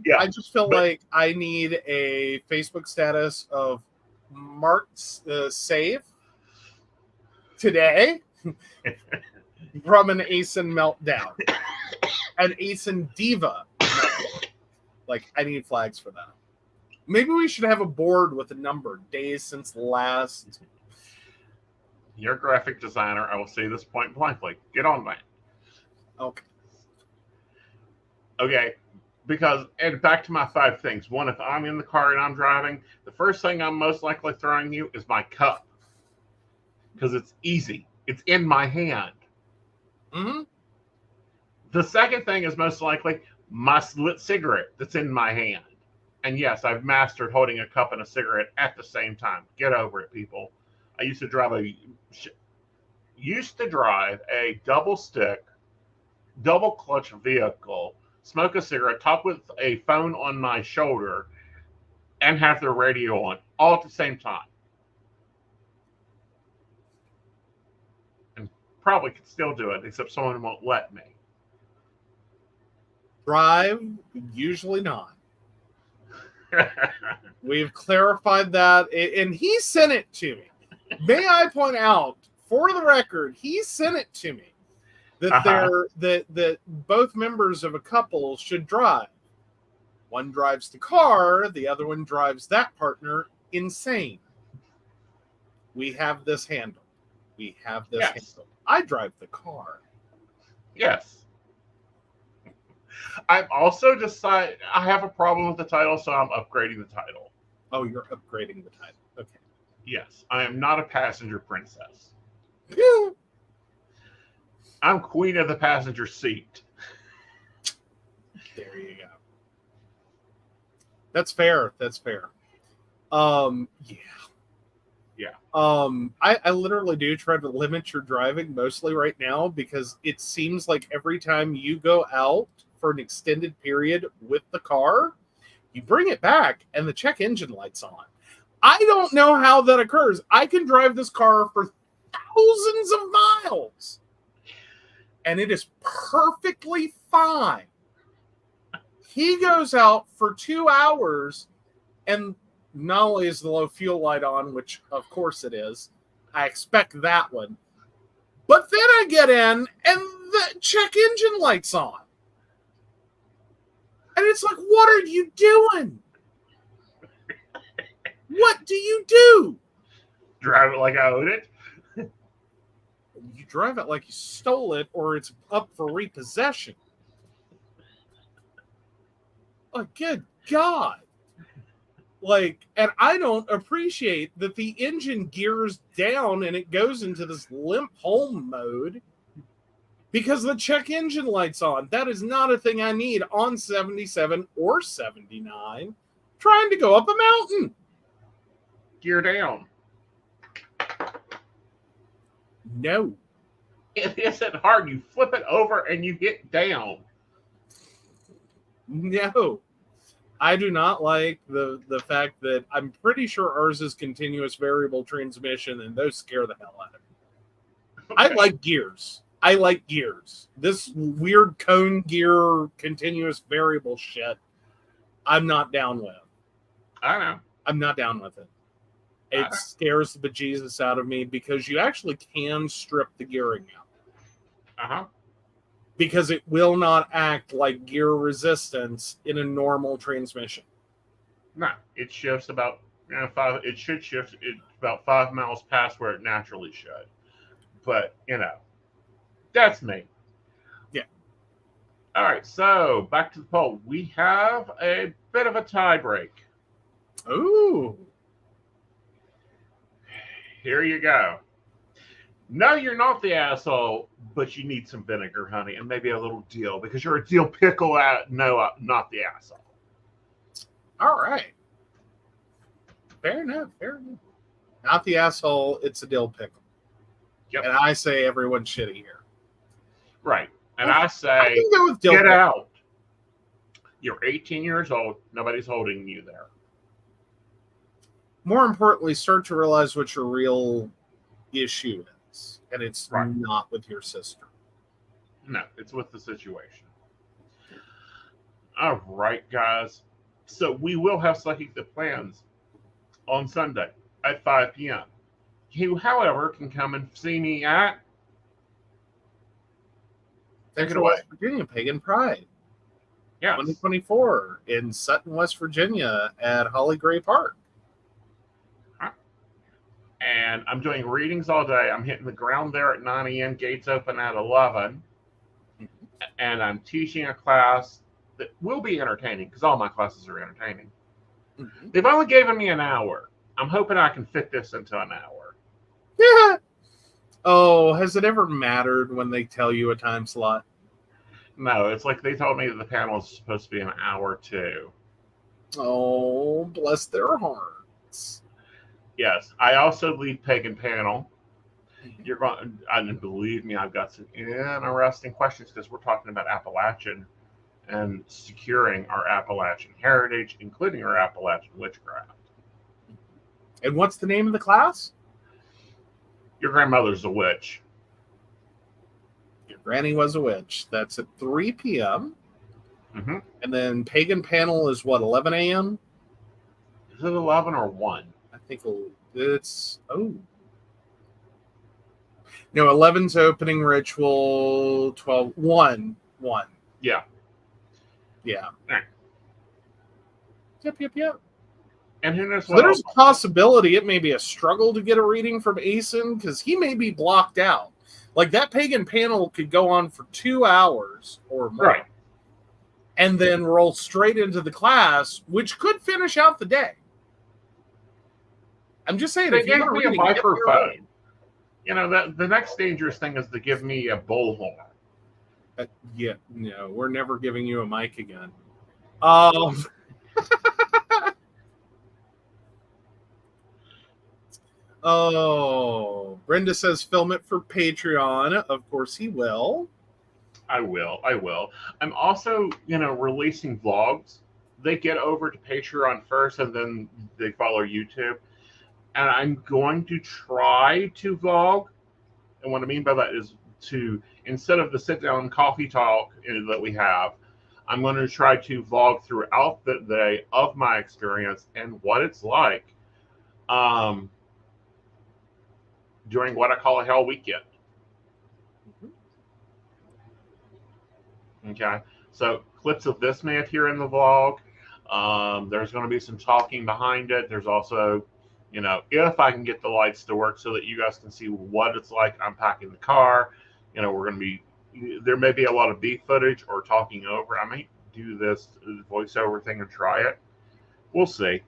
Yeah, I just feel like I need a Facebook status of Mark's save today from an Aeson meltdown. An Aeson diva meltdown. Like, I need flags for that. Maybe we should have a board with a number, days since last. You're a graphic designer. I will say this point blankly. Get on that. Okay. Okay. Because, and back to my 5 things. One, if I'm in the car and I'm driving, the first thing I'm most likely throwing you is my cup. Because it's easy. It's in my hand. Mm-hmm. The second thing is most likely my lit cigarette that's in my hand. And yes, I've mastered holding a cup and a cigarette at the same time. Get over it, people. I used to drive a double stick, double clutch vehicle, smoke a cigarette, talk with a phone on my shoulder, and have the radio on all at the same time. And probably could still do it, except someone won't let me. Drive, usually not. We've clarified that, and he sent it to me. May I point out, for the record, he sent it to me that that both members of a couple should drive. One drives the car, the other one drives that partner insane. We have this handled. We have this handled. I drive the car. Yes. I've also decided I have a problem with the title, so I'm upgrading the title. Oh, you're upgrading the title. Okay. Yes, I am not a passenger princess. I'm queen of the passenger seat. There you go. That's fair. That's fair. Yeah. Yeah. I literally do try to limit your driving mostly right now because it seems like every time you go out for an extended period with the car, you bring it back and the check engine light's on. I don't know how that occurs. I can drive this car for thousands of miles and it is perfectly fine. He goes out for 2 hours and not only is the low fuel light on, which of course it is, I expect that one, but then I get in and the check engine light's on. And it's like, what are you doing? What do you do? Drive it like I own it. You drive it like you stole it, or it's up for repossession. Oh, good God. Like, and I don't appreciate that the engine gears down and it goes into this limp home mode because the check engine light's on. That is not a thing I need on 77 or 79 trying to go up a mountain. Gear down. No. It isn't hard. You flip it over and you hit down. No. I do not like the fact that I'm pretty sure ours is continuous variable transmission, and those scare the hell out of me. Okay. I like gears. This weird cone gear continuous variable shit, I'm not down with. I know. I'm not down with it. It scares the bejesus out of me because you actually can strip the gearing out. Uh-huh. Because it will not act like gear resistance in a normal transmission. No, it shifts about 5. It should shift it about 5 miles past where it naturally should. But that's me. Yeah. All right. So back to the poll. We have a bit of a tie break. Ooh. Here you go. No, you're not the asshole, but you need some vinegar, honey, and maybe a little dill because you're a dill pickle. Not the asshole. All right. Fair enough. Not the asshole. It's a dill pickle. Yep. And I say everyone's shitty here. Right. And I I say, can go with dill get pickle. out. You're 18 years old. Nobody's holding you there. More importantly, start to realize what your real issue is. And it's Right. not with your sister. No, it's with the situation. All right, guys. So we will have Psychic the Plans on Sunday at 5 p.m. You, however, can come and see me at Thanks West Virginia Pagan Pride. Yes. 2024 in Sutton, West Virginia at Holly Gray Park. And I'm doing readings all day. I'm hitting the ground there at 9 a.m. Gates open at 11. And I'm teaching a class that will be entertaining because all my classes are entertaining. Mm-hmm. They've only given me an hour. I'm hoping I can fit this into an hour. Yeah. Oh, has it ever mattered when they tell you a time slot? No, it's like they told me that the panel is supposed to be an hour too. Oh, bless their hearts. Yes, I also lead Pagan Panel. You're going, and believe me, I've got some interesting questions because we're talking about Appalachian and securing our Appalachian heritage, including our Appalachian witchcraft. And what's the name of the class? Your grandmother's a witch. Your granny was a witch. That's at 3 p.m. Mm-hmm. And then Pagan Panel is what, 11 a.m.? Is it 11 or 1? I think it's, no, 11's opening ritual, 12, 1. Yeah. Yeah. All right. Yep. And who knows So what there's else? a possibility it may be a struggle to get a reading from Aeson because he may be blocked out. Like that Pagan Panel could go on for 2 hours or more. Right. And then roll straight into the class, which could finish out the day. I'm just saying, They if you gave want me a a reading, get your microphone. reading. The next dangerous thing is to give me a bullhorn. Yeah, no, we're never giving you a mic again. Oh, Brenda says film it for Patreon. Of course he will. I will. I'm also, releasing vlogs. They get over to Patreon first and then they follow YouTube. And I'm going to try to vlog. And what I mean by that is to, instead of the sit down coffee talk that we have, I'm going to try to vlog throughout the day of my experience and what it's like during what I call a hell weekend. Okay, so clips of this may appear in the vlog. There's going to be some talking behind it. There's also, if I can get the lights to work so that you guys can see what it's like unpacking the car, we're going to be, there may be a lot of B footage or talking over. I may do this voiceover thing and try it. We'll see.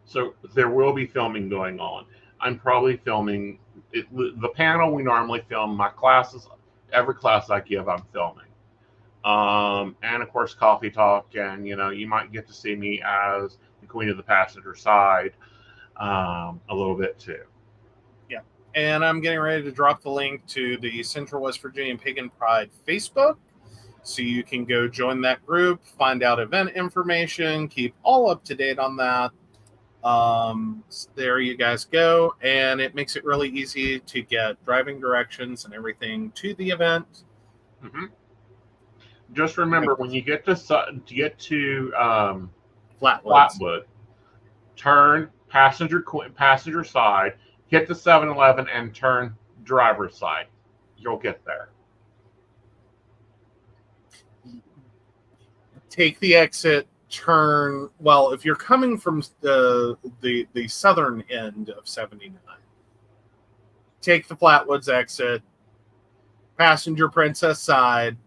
So there will be filming going on. I'm probably filming the panel. We normally film my classes. Every class I give, I'm filming. And of course, coffee talk, and you might get to see me as the queen of the passenger side a little bit too. Yeah, and I'm getting ready to drop the link to the Central West Virginia Pagan Pride Facebook, so you can go join that group, find out event information, keep all up to date on that. There you guys go, and it makes it really easy to get driving directions and everything to the event. Mm-hmm. Just remember, when you get to Flatwood, turn passenger side, hit the 7-Eleven, and turn driver's side. You'll get there. Take the exit. Turn if you're coming from the southern end of 79, take the Flatwoods exit, passenger Princess side,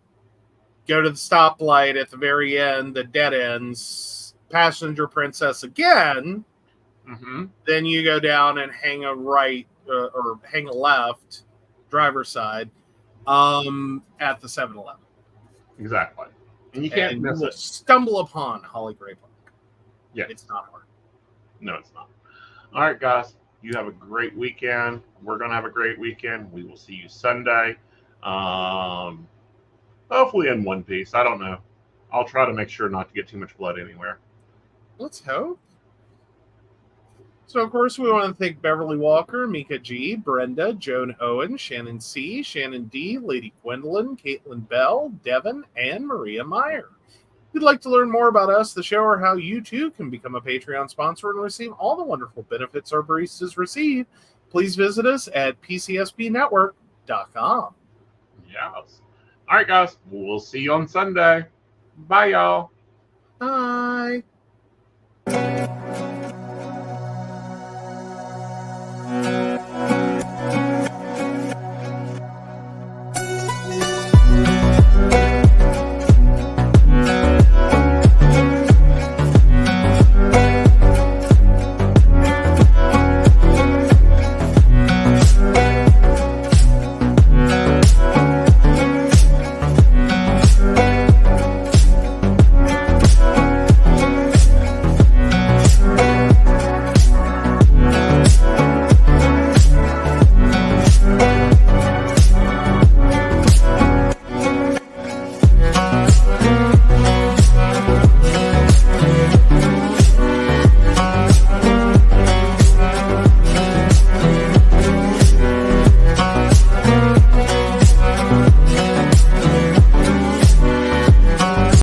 go to the stoplight at the very end, the dead ends, passenger Princess again. Mm-hmm. Then you go down and hang a right or hang a left, driver's side, at the 7-Eleven. Exactly. And you can't miss it. Stumble upon Holly Gray Park. Yeah. It's not hard. No, it's not. All right, guys. You have a great weekend. We're going to have a great weekend. We will see you Sunday. Hopefully in one piece. I don't know. I'll try to make sure not to get too much blood anywhere. Let's hope. So, of course, we want to thank Beverly Walker, Mika G, Brenda, Joan Owen, Shannon C, Shannon D, Lady Gwendolyn, Caitlin Bell, Devin, and Maria Meyer. If you'd like to learn more about us, the show, or how you too can become a Patreon sponsor and receive all the wonderful benefits our baristas receive, please visit us at pcspnetwork.com. Yes. All right, guys. We'll see you on Sunday. Bye, y'all. Bye.